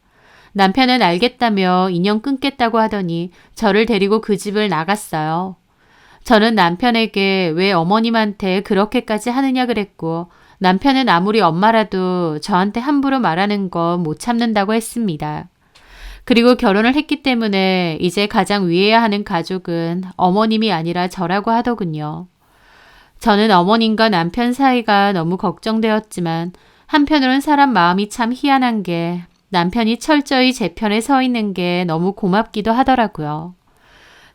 남편은 알겠다며 인연 끊겠다고 하더니 저를 데리고 그 집을 나갔어요. 저는 남편에게 왜 어머님한테 그렇게까지 하느냐 그랬고 남편은 아무리 엄마라도 저한테 함부로 말하는 거 못 참는다고 했습니다. 그리고 결혼을 했기 때문에 이제 가장 위해야 하는 가족은 어머님이 아니라 저라고 하더군요. 저는 어머님과 남편 사이가 너무 걱정되었지만 한편으론 사람 마음이 참 희한한 게 남편이 철저히 제 편에 서 있는 게 너무 고맙기도 하더라고요.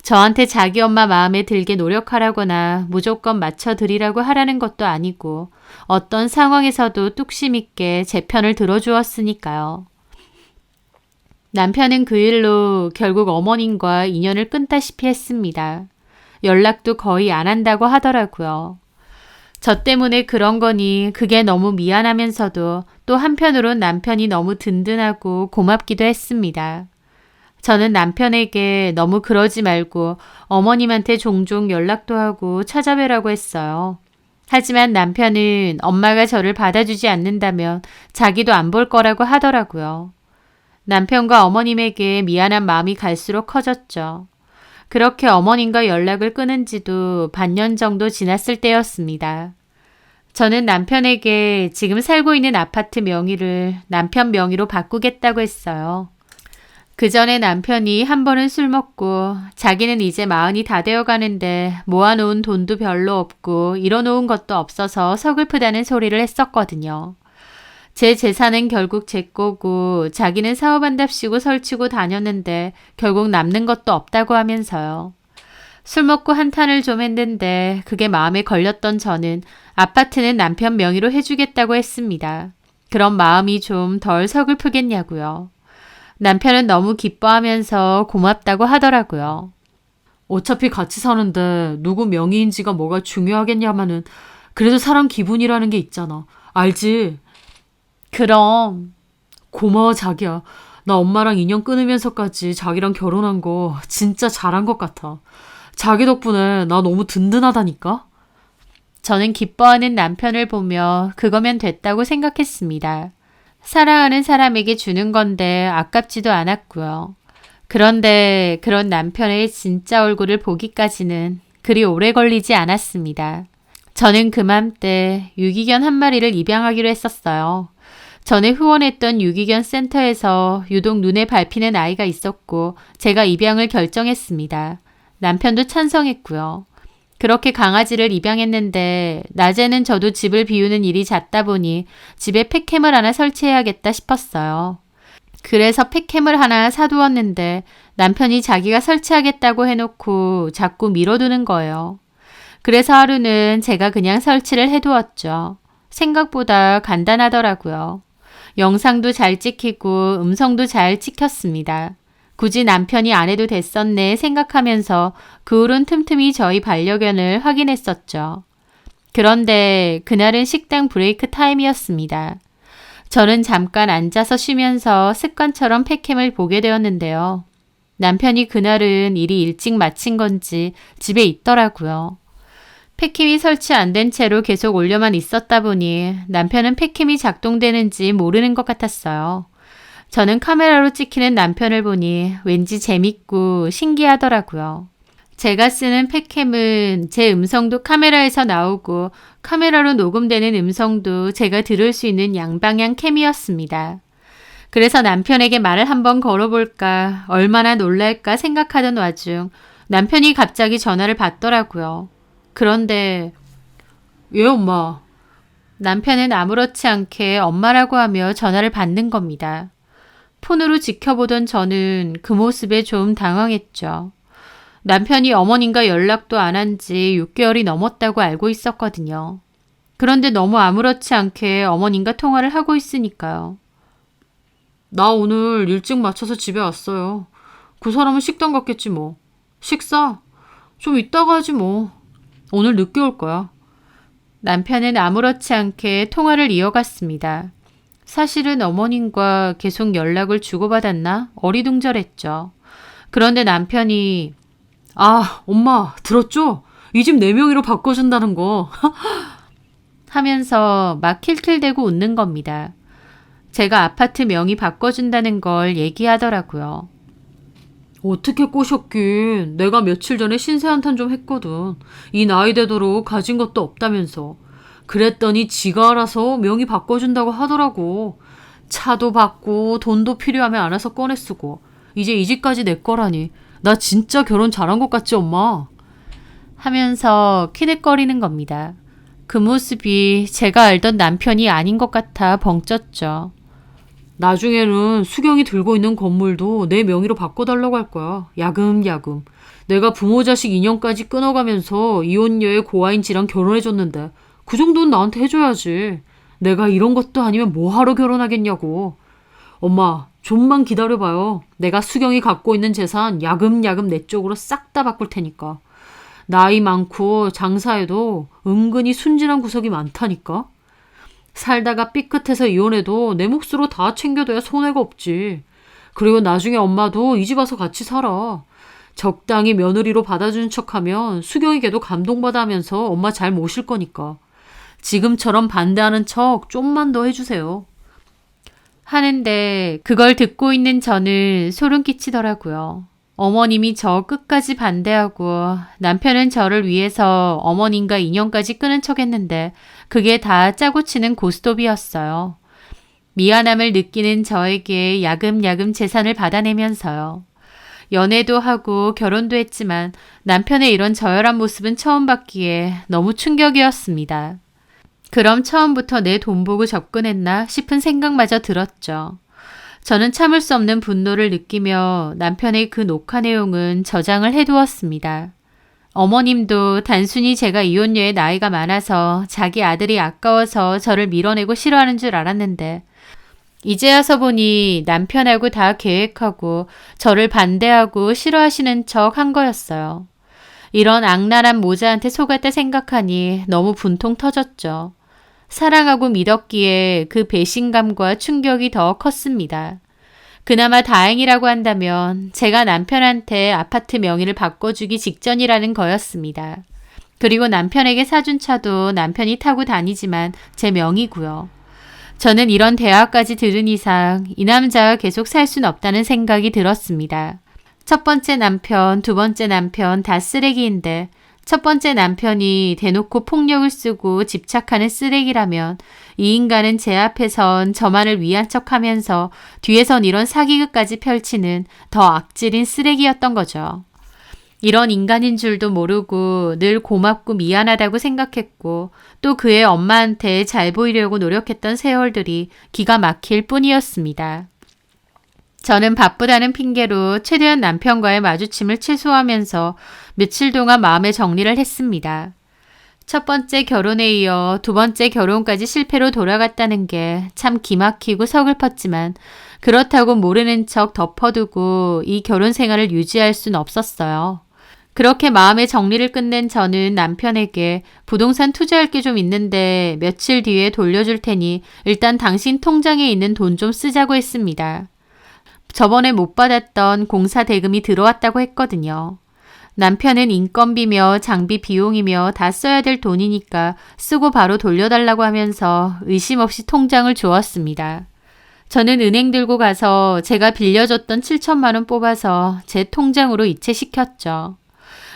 저한테 자기 엄마 마음에 들게 노력하라거나 무조건 맞춰드리라고 하라는 것도 아니고 어떤 상황에서도 뚝심 있게 제 편을 들어주었으니까요. 남편은 그 일로 결국 어머님과 인연을 끊다시피 했습니다. 연락도 거의 안 한다고 하더라고요. 저 때문에 그런 거니 그게 너무 미안하면서도 또 한편으론 남편이 너무 든든하고 고맙기도 했습니다. 저는 남편에게 너무 그러지 말고 어머님한테 종종 연락도 하고 찾아뵈라고 했어요. 하지만 남편은 엄마가 저를 받아주지 않는다면 자기도 안 볼 거라고 하더라고요. 남편과 어머님에게 미안한 마음이 갈수록 커졌죠. 그렇게 어머님과 연락을 끊은 지도 반년 정도 지났을 때였습니다. 저는 남편에게 지금 살고 있는 아파트 명의를 남편 명의로 바꾸겠다고 했어요. 그 전에 남편이 한 번은 술 먹고 자기는 이제 마흔이 다 되어 가는데 모아놓은 돈도 별로 없고 잃어놓은 것도 없어서 서글프다는 소리를 했었거든요. 제 재산은 결국 제 거고 자기는 사업한답시고 설치고 다녔는데 결국 남는 것도 없다고 하면서요. 술 먹고 한탄을 좀 했는데 그게 마음에 걸렸던 저는 아파트는 남편 명의로 해주겠다고 했습니다. 그럼 마음이 좀 덜 서글프겠냐고요. 남편은 너무 기뻐하면서 고맙다고 하더라고요. 어차피 같이 사는데 누구 명의인지가 뭐가 중요하겠냐마는 그래도 사람 기분이라는 게 있잖아. 알지? 그럼 고마워 자기야. 나 엄마랑 인연 끊으면서까지 자기랑 결혼한 거 진짜 잘한 것 같아. 자기 덕분에 나 너무 든든하다니까? 저는 기뻐하는 남편을 보며 그거면 됐다고 생각했습니다. 사랑하는 사람에게 주는 건데 아깝지도 않았고요. 그런데 그런 남편의 진짜 얼굴을 보기까지는 그리 오래 걸리지 않았습니다. 저는 그맘때 유기견 한 마리를 입양하기로 했었어요. 전에 후원했던 유기견 센터에서 유독 눈에 밟히는 아이가 있었고 제가 입양을 결정했습니다. 남편도 찬성했고요. 그렇게 강아지를 입양했는데 낮에는 저도 집을 비우는 일이 잦다 보니 집에 펫캠을 하나 설치해야겠다 싶었어요. 그래서 펫캠을 하나 사두었는데 남편이 자기가 설치하겠다고 해놓고 자꾸 미뤄두는 거예요. 그래서 하루는 제가 그냥 설치를 해두었죠. 생각보다 간단하더라고요. 영상도 잘 찍히고 음성도 잘 찍혔습니다. 굳이 남편이 안 해도 됐었네 생각하면서 그 후론 틈틈이 저희 반려견을 확인했었죠. 그런데 그날은 식당 브레이크 타임이었습니다. 저는 잠깐 앉아서 쉬면서 습관처럼 펫캠을 보게 되었는데요. 남편이 그날은 일이 일찍 마친 건지 집에 있더라고요. 펫캠이 설치 안 된 채로 계속 올려만 있었다 보니 남편은 펫캠이 작동되는지 모르는 것 같았어요. 저는 카메라로 찍히는 남편을 보니 왠지 재밌고 신기하더라고요. 제가 쓰는 펫캠은 제 음성도 카메라에서 나오고 카메라로 녹음되는 음성도 제가 들을 수 있는 양방향 캠이었습니다. 그래서 남편에게 말을 한번 걸어볼까 얼마나 놀랄까 생각하던 와중 남편이 갑자기 전화를 받더라고요. 그런데 예 엄마. 남편은 아무렇지 않게 엄마라고 하며 전화를 받는 겁니다. 폰으로 지켜보던 저는 그 모습에 좀 당황했죠. 남편이 어머님과 연락도 안 한 지 6개월이 넘었다고 알고 있었거든요. 그런데 너무 아무렇지 않게 어머님과 통화를 하고 있으니까요. 나 오늘 일찍 마쳐서 집에 왔어요. 그 사람은 식당 갔겠지 뭐. 식사? 좀 이따가 하지 뭐. 오늘 늦게 올 거야. 남편은 아무렇지 않게 통화를 이어갔습니다. 사실은 어머님과 계속 연락을 주고받았나 어리둥절했죠. 그런데 남편이 아, 엄마 들었죠? 이 집 내 명의로 바꿔준다는 거. 하면서 막 킬킬대고 웃는 겁니다. 제가 아파트 명의 바꿔준다는 걸 얘기하더라고요. 어떻게 꼬셨긴. 내가 며칠 전에 신세 한탄 좀 했거든. 이 나이 되도록 가진 것도 없다면서. 그랬더니 지가 알아서 명의 바꿔준다고 하더라고. 차도 받고 돈도 필요하면 알아서 꺼내 쓰고. 이제 이 집까지 내 거라니. 나 진짜 결혼 잘한 것 같지 엄마? 하면서 키득거리는 겁니다. 그 모습이 제가 알던 남편이 아닌 것 같아 벙쪘죠. 나중에는 수경이 들고 있는 건물도 내 명의로 바꿔달라고 할 거야. 야금야금. 내가 부모 자식 인연까지 끊어가면서 이혼녀의 고아인지랑 결혼해줬는데 그 정도는 나한테 해줘야지. 내가 이런 것도 아니면 뭐하러 결혼하겠냐고. 엄마 좀만 기다려봐요. 내가 수경이 갖고 있는 재산 야금야금 내 쪽으로 싹 다 바꿀 테니까. 나이 많고 장사해도 은근히 순진한 구석이 많다니까. 살다가 삐끗해서 이혼해도 내 몫으로 다 챙겨둬야 손해가 없지. 그리고 나중에 엄마도 이 집 와서 같이 살아. 적당히 며느리로 받아주는 척하면 수경이게도 감동받아 하면서 엄마 잘 모실 거니까. 지금처럼 반대하는 척 좀만 더 해주세요. 하는데 그걸 듣고 있는 저는 소름 끼치더라고요. 어머님이 저 끝까지 반대하고 남편은 저를 위해서 어머님과 인연까지 끊은 척했는데 그게 다 짜고 치는 고스톱이었어요. 미안함을 느끼는 저에게 야금야금 재산을 받아내면서요. 연애도 하고 결혼도 했지만 남편의 이런 저열한 모습은 처음 봤기에 너무 충격이었습니다. 그럼 처음부터 내 돈 보고 접근했나 싶은 생각마저 들었죠. 저는 참을 수 없는 분노를 느끼며 남편의 그 녹화 내용은 저장을 해두었습니다. 어머님도 단순히 제가 이혼녀의 나이가 많아서 자기 아들이 아까워서 저를 밀어내고 싫어하는 줄 알았는데 이제 와서 보니 남편하고 다 계획하고 저를 반대하고 싫어하시는 척 한 거였어요. 이런 악랄한 모자한테 속았다 생각하니 너무 분통 터졌죠. 사랑하고 믿었기에 그 배신감과 충격이 더 컸습니다. 그나마 다행이라고 한다면 제가 남편한테 아파트 명의를 바꿔주기 직전이라는 거였습니다. 그리고 남편에게 사준 차도 남편이 타고 다니지만 제 명의고요. 저는 이런 대화까지 들은 이상 이 남자와 계속 살 순 없다는 생각이 들었습니다. 첫 번째 남편, 두 번째 남편 다 쓰레기인데 첫 번째 남편이 대놓고 폭력을 쓰고 집착하는 쓰레기라면 이 인간은 제 앞에선 저만을 위한 척하면서 뒤에선 이런 사기극까지 펼치는 더 악질인 쓰레기였던 거죠. 이런 인간인 줄도 모르고 늘 고맙고 미안하다고 생각했고 또 그의 엄마한테 잘 보이려고 노력했던 세월들이 기가 막힐 뿐이었습니다. 저는 바쁘다는 핑계로 최대한 남편과의 마주침을 최소화하면서 며칠 동안 마음의 정리를 했습니다. 첫 번째 결혼에 이어 두 번째 결혼까지 실패로 돌아갔다는 게 참 기막히고 서글펐지만 그렇다고 모르는 척 덮어두고 이 결혼 생활을 유지할 순 없었어요. 그렇게 마음의 정리를 끝낸 저는 남편에게 부동산 투자할 게 좀 있는데 며칠 뒤에 돌려줄 테니 일단 당신 통장에 있는 돈 좀 쓰자고 했습니다. 저번에 못 받았던 공사 대금이 들어왔다고 했거든요. 남편은 인건비며 장비 비용이며 다 써야 될 돈이니까 쓰고 바로 돌려달라고 하면서 의심 없이 통장을 주었습니다. 저는 은행 들고 가서 제가 빌려줬던 7천만 원 뽑아서 제 통장으로 이체시켰죠.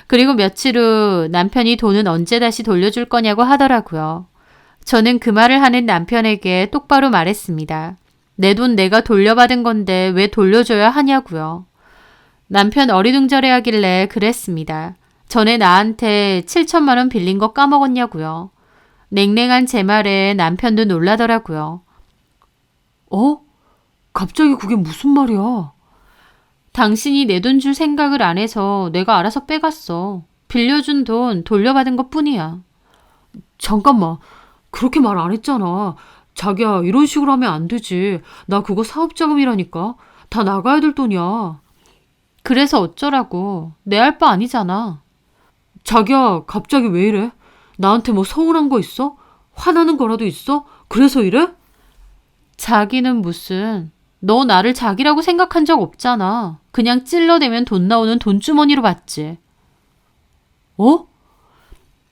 그리고 며칠 후 남편이 돈은 언제 다시 돌려줄 거냐고 하더라고요. 저는 그 말을 하는 남편에게 똑바로 말했습니다. 내 돈 내가 돌려받은 건데 왜 돌려줘야 하냐고요. 남편 어리둥절해 하길래 그랬습니다. 전에 나한테 7천만 원 빌린 거 까먹었냐고요. 냉랭한 제 말에 남편도 놀라더라고요. 어? 갑자기 그게 무슨 말이야? 당신이 내 돈 줄 생각을 안 해서 내가 알아서 빼갔어. 빌려준 돈 돌려받은 것 뿐이야. 잠깐만. 그렇게 말 안 했잖아. 자기야, 이런 식으로 하면 안 되지. 나 그거 사업자금이라니까. 다 나가야 될 돈이야. 그래서 어쩌라고. 내 할 바 아니잖아. 자기야, 갑자기 왜 이래? 나한테 뭐 서운한 거 있어? 화나는 거라도 있어? 그래서 이래? 자기는 무슨. 너 나를 자기라고 생각한 적 없잖아. 그냥 찔러대면 돈 나오는 돈주머니로 봤지. 어?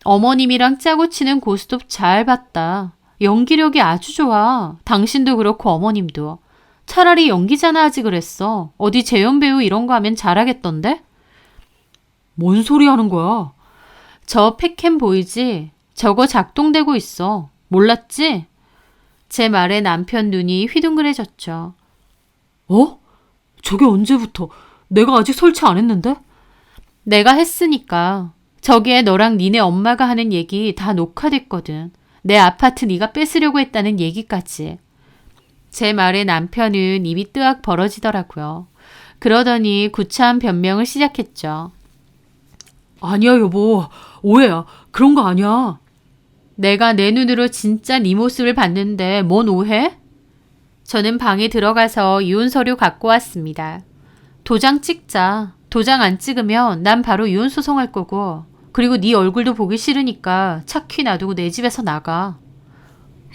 어머님이랑 짜고 치는 고스톱 잘 봤다. 연기력이 아주 좋아. 당신도 그렇고 어머님도. 차라리 연기자나 하지 그랬어. 어디 재연 배우 이런 거 하면 잘하겠던데? 뭔 소리 하는 거야? 저 팩캠 보이지? 저거 작동되고 있어. 몰랐지? 제 말에 남편 눈이 휘둥그레졌죠. 어? 저게 언제부터? 내가 아직 설치 안 했는데? 내가 했으니까. 저기에 너랑 니네 엄마가 하는 얘기 다 녹화됐거든. 내 아파트 네가 뺏으려고 했다는 얘기까지. 제 말에 남편은 입이 뜨악 벌어지더라고요. 그러더니 구차한 변명을 시작했죠. 아니야, 여보. 오해야. 그런 거 아니야. 내가 내 눈으로 진짜 네 모습을 봤는데 뭔 오해? 저는 방에 들어가서 이혼 서류 갖고 왔습니다. 도장 찍자. 도장 안 찍으면 난 바로 이혼 소송할 거고 그리고 네 얼굴도 보기 싫으니까 차키 놔두고 내 집에서 나가.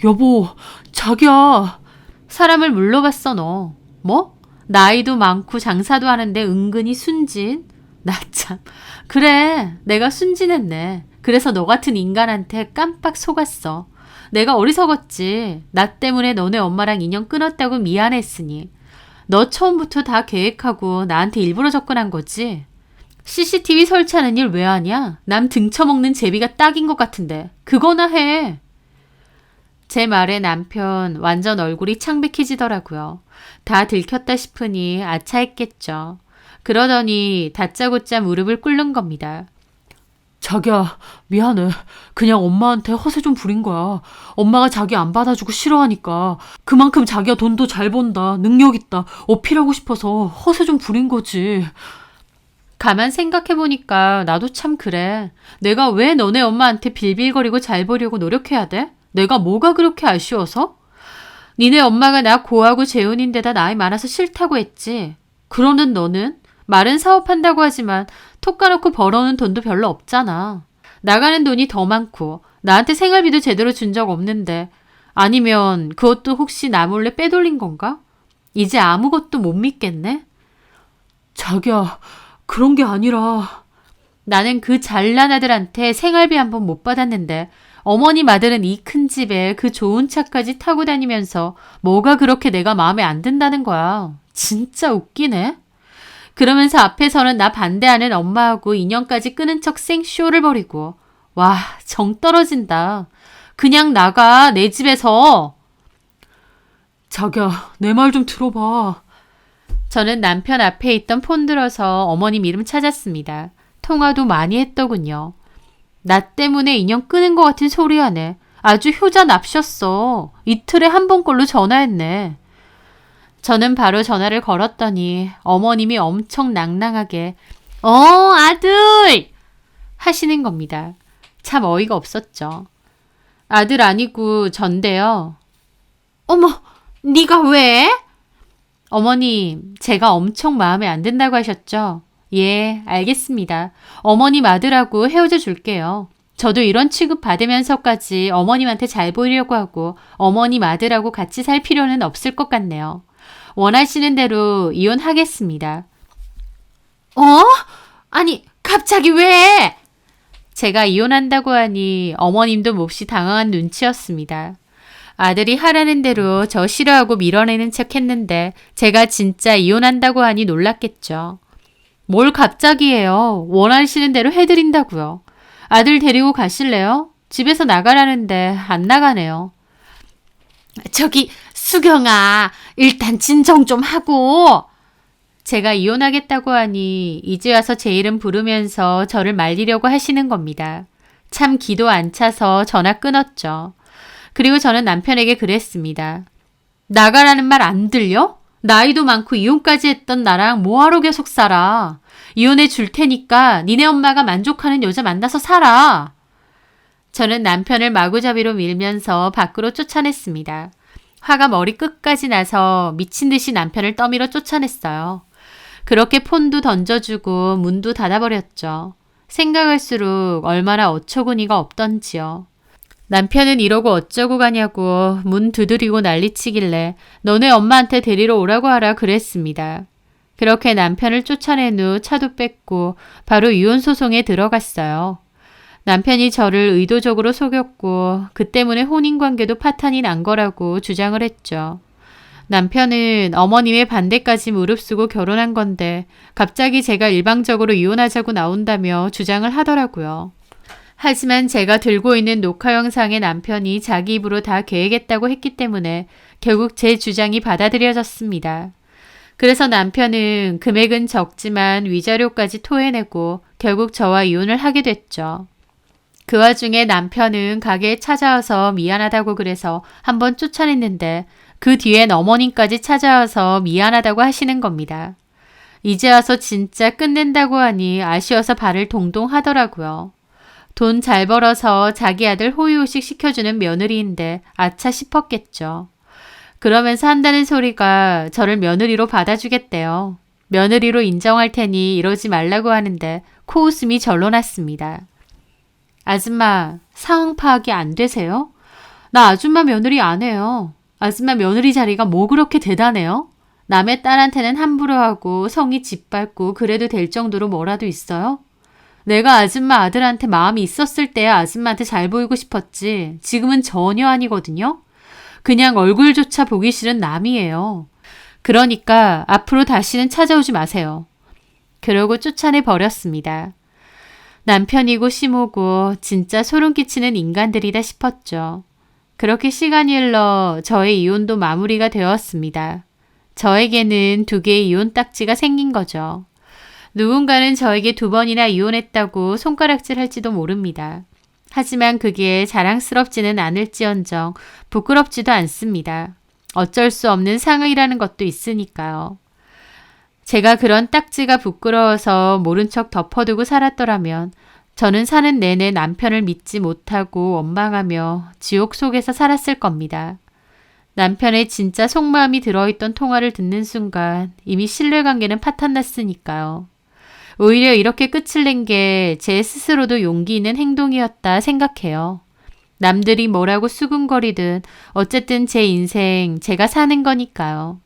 여보, 자기야. 사람을 물러봤어 너. 뭐? 나이도 많고 장사도 하는데 은근히 순진? 나 참. 그래, 내가 순진했네. 그래서 너 같은 인간한테 깜빡 속았어. 내가 어리석었지. 나 때문에 너네 엄마랑 인연 끊었다고 미안했으니. 너 처음부터 다 계획하고 나한테 일부러 접근한 거지. CCTV 설치하는 일 왜 하냐? 남 등쳐먹는 제비가 딱인 것 같은데. 그거나 해. 제 말에 남편 완전 얼굴이 창백해지더라고요. 다 들켰다 싶으니 아차했겠죠. 그러더니 다짜고짜 무릎을 꿇는 겁니다. 자기야, 미안해. 그냥 엄마한테 허세 좀 부린 거야. 엄마가 자기 안 받아주고 싫어하니까. 그만큼 자기가 돈도 잘 번다, 능력 있다, 어필하고 싶어서 허세 좀 부린 거지. 가만 생각해보니까 나도 참 그래. 내가 왜 너네 엄마한테 빌빌거리고 잘 보려고 노력해야 돼? 내가 뭐가 그렇게 아쉬워서? 니네 엄마가 나 고하고 재혼인데다 나이 많아서 싫다고 했지. 그러는 너는? 말은 사업한다고 하지만 톡 까놓고 벌어오는 돈도 별로 없잖아. 나가는 돈이 더 많고 나한테 생활비도 제대로 준 적 없는데 아니면 그것도 혹시 나 몰래 빼돌린 건가? 이제 아무것도 못 믿겠네? 자기야, 그런 게 아니라 나는 그 잘난 아들한테 생활비 한 번 못 받았는데 어머님 아들은 이 큰 집에 그 좋은 차까지 타고 다니면서 뭐가 그렇게 내가 마음에 안 든다는 거야. 진짜 웃기네. 그러면서 앞에서는 나 반대하는 엄마하고 인연까지 끊은 척 생쇼를 벌이고 와, 정 떨어진다. 그냥 나가, 내 집에서. 자기야, 내 말 좀 들어봐. 저는 남편 앞에 있던 폰 들어서 어머님 이름 찾았습니다. 통화도 많이 했더군요. 나 때문에 인연 끄는 것 같은 소리 하네. 아주 효자 납셨어. 이틀에 한 번꼴로 전화했네. 저는 바로 전화를 걸었더니 어머님이 엄청 낭낭하게 아들! 하시는 겁니다. 참 어이가 없었죠. 아들 아니고 전데요. 어머, 네가 왜? 어머님, 제가 엄청 마음에 안 든다고 하셨죠? 예, 알겠습니다. 어머님 아들하고 헤어져 줄게요. 저도 이런 취급 받으면서까지 어머님한테 잘 보이려고 하고 어머님 아들하고 같이 살 필요는 없을 것 같네요. 원하시는 대로 이혼하겠습니다. 아니, 갑자기 왜? 제가 이혼한다고 하니 어머님도 몹시 당황한 눈치였습니다. 아들이 하라는 대로 저 싫어하고 밀어내는 척 했는데 제가 진짜 이혼한다고 하니 놀랐겠죠. 뭘 갑자기예요. 원하시는 대로 해드린다고요. 아들 데리고 가실래요? 집에서 나가라는데 안 나가네요. 저기 수경아, 일단 진정 좀 하고. 제가 이혼하겠다고 하니 이제 와서 제 이름 부르면서 저를 말리려고 하시는 겁니다. 참 기도 안 차서 전화 끊었죠. 그리고 저는 남편에게 그랬습니다. 나가라는 말 안 들려? 나이도 많고 이혼까지 했던 나랑 뭐하러 계속 살아? 이혼해 줄 테니까 니네 엄마가 만족하는 여자 만나서 살아. 저는 남편을 마구잡이로 밀면서 밖으로 쫓아냈습니다. 화가 머리 끝까지 나서 미친 듯이 남편을 떠밀어 쫓아냈어요. 그렇게 폰도 던져주고 문도 닫아버렸죠. 생각할수록 얼마나 어처구니가 없던지요. 남편은 이러고 어쩌고 가냐고 문 두드리고 난리치길래 너네 엄마한테 데리러 오라고 하라 그랬습니다. 그렇게 남편을 쫓아낸 후 차도 뺐고 바로 이혼소송에 들어갔어요. 남편이 저를 의도적으로 속였고 그 때문에 혼인관계도 파탄이 난 거라고 주장을 했죠. 남편은 어머님의 반대까지 무릅쓰고 결혼한 건데 갑자기 제가 일방적으로 이혼하자고 나온다며 주장을 하더라고요. 하지만 제가 들고 있는 녹화 영상에 남편이 자기 입으로 다 계획했다고 했기 때문에 결국 제 주장이 받아들여졌습니다. 그래서 남편은 금액은 적지만 위자료까지 토해내고 결국 저와 이혼을 하게 됐죠. 그 와중에 남편은 가게에 찾아와서 미안하다고 그래서 한번 쫓아냈는데 그 뒤엔 어머님까지 찾아와서 미안하다고 하시는 겁니다. 이제 와서 진짜 끝낸다고 하니 아쉬워서 발을 동동 하더라고요. 돈 잘 벌어서 자기 아들 호의호식 시켜주는 며느리인데 아차 싶었겠죠. 그러면서 한다는 소리가 저를 며느리로 받아주겠대요. 며느리로 인정할 테니 이러지 말라고 하는데 코웃음이 절로 났습니다. 아줌마, 상황 파악이 안 되세요? 나 아줌마 며느리 안 해요. 아줌마 며느리 자리가 뭐 그렇게 대단해요? 남의 딸한테는 함부로 하고 성이 짓밟고 그래도 될 정도로 뭐라도 있어요? 내가 아줌마 아들한테 마음이 있었을 때야 아줌마한테 잘 보이고 싶었지. 지금은 전혀 아니거든요. 그냥 얼굴조차 보기 싫은 남이에요. 그러니까 앞으로 다시는 찾아오지 마세요. 그러고 쫓아내 버렸습니다. 남편이고 시모고 진짜 소름 끼치는 인간들이다 싶었죠. 그렇게 시간이 흘러 저의 이혼도 마무리가 되었습니다. 저에게는 2개의 이혼 딱지가 생긴 거죠. 누군가는 저에게 2번이나 이혼했다고 손가락질할지도 모릅니다. 하지만 그게 자랑스럽지는 않을지언정 부끄럽지도 않습니다. 어쩔 수 없는 상황이라는 것도 있으니까요. 제가 그런 딱지가 부끄러워서 모른 척 덮어두고 살았더라면 저는 사는 내내 남편을 믿지 못하고 원망하며 지옥 속에서 살았을 겁니다. 남편의 진짜 속마음이 들어있던 통화를 듣는 순간 이미 신뢰관계는 파탄났으니까요. 오히려 이렇게 끝을 낸 게 제 스스로도 용기 있는 행동이었다 생각해요. 남들이 뭐라고 수군거리든 어쨌든 제 인생 제가 사는 거니까요.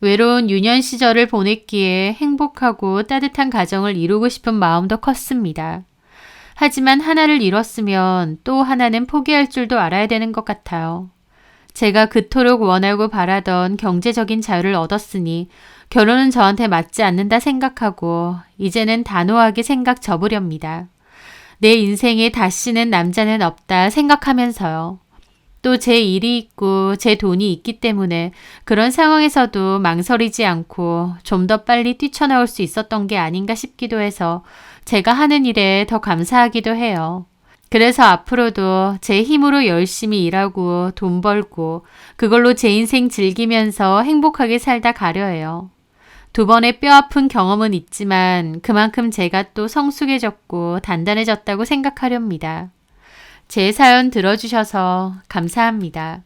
외로운 유년 시절을 보냈기에 행복하고 따뜻한 가정을 이루고 싶은 마음도 컸습니다. 하지만 하나를 잃었으면 또 하나는 포기할 줄도 알아야 되는 것 같아요. 제가 그토록 원하고 바라던 경제적인 자유를 얻었으니 결혼은 저한테 맞지 않는다 생각하고 이제는 단호하게 생각 접으렵니다. 내 인생에 다시는 남자는 없다 생각하면서요. 또 제 일이 있고 제 돈이 있기 때문에 그런 상황에서도 망설이지 않고 좀 더 빨리 뛰쳐나올 수 있었던 게 아닌가 싶기도 해서 제가 하는 일에 더 감사하기도 해요. 그래서 앞으로도 제 힘으로 열심히 일하고 돈 벌고 그걸로 제 인생 즐기면서 행복하게 살다 가려 해요. 두 번의 뼈아픈 경험은 있지만 그만큼 제가 또 성숙해졌고 단단해졌다고 생각하렵니다. 제 사연 들어주셔서 감사합니다.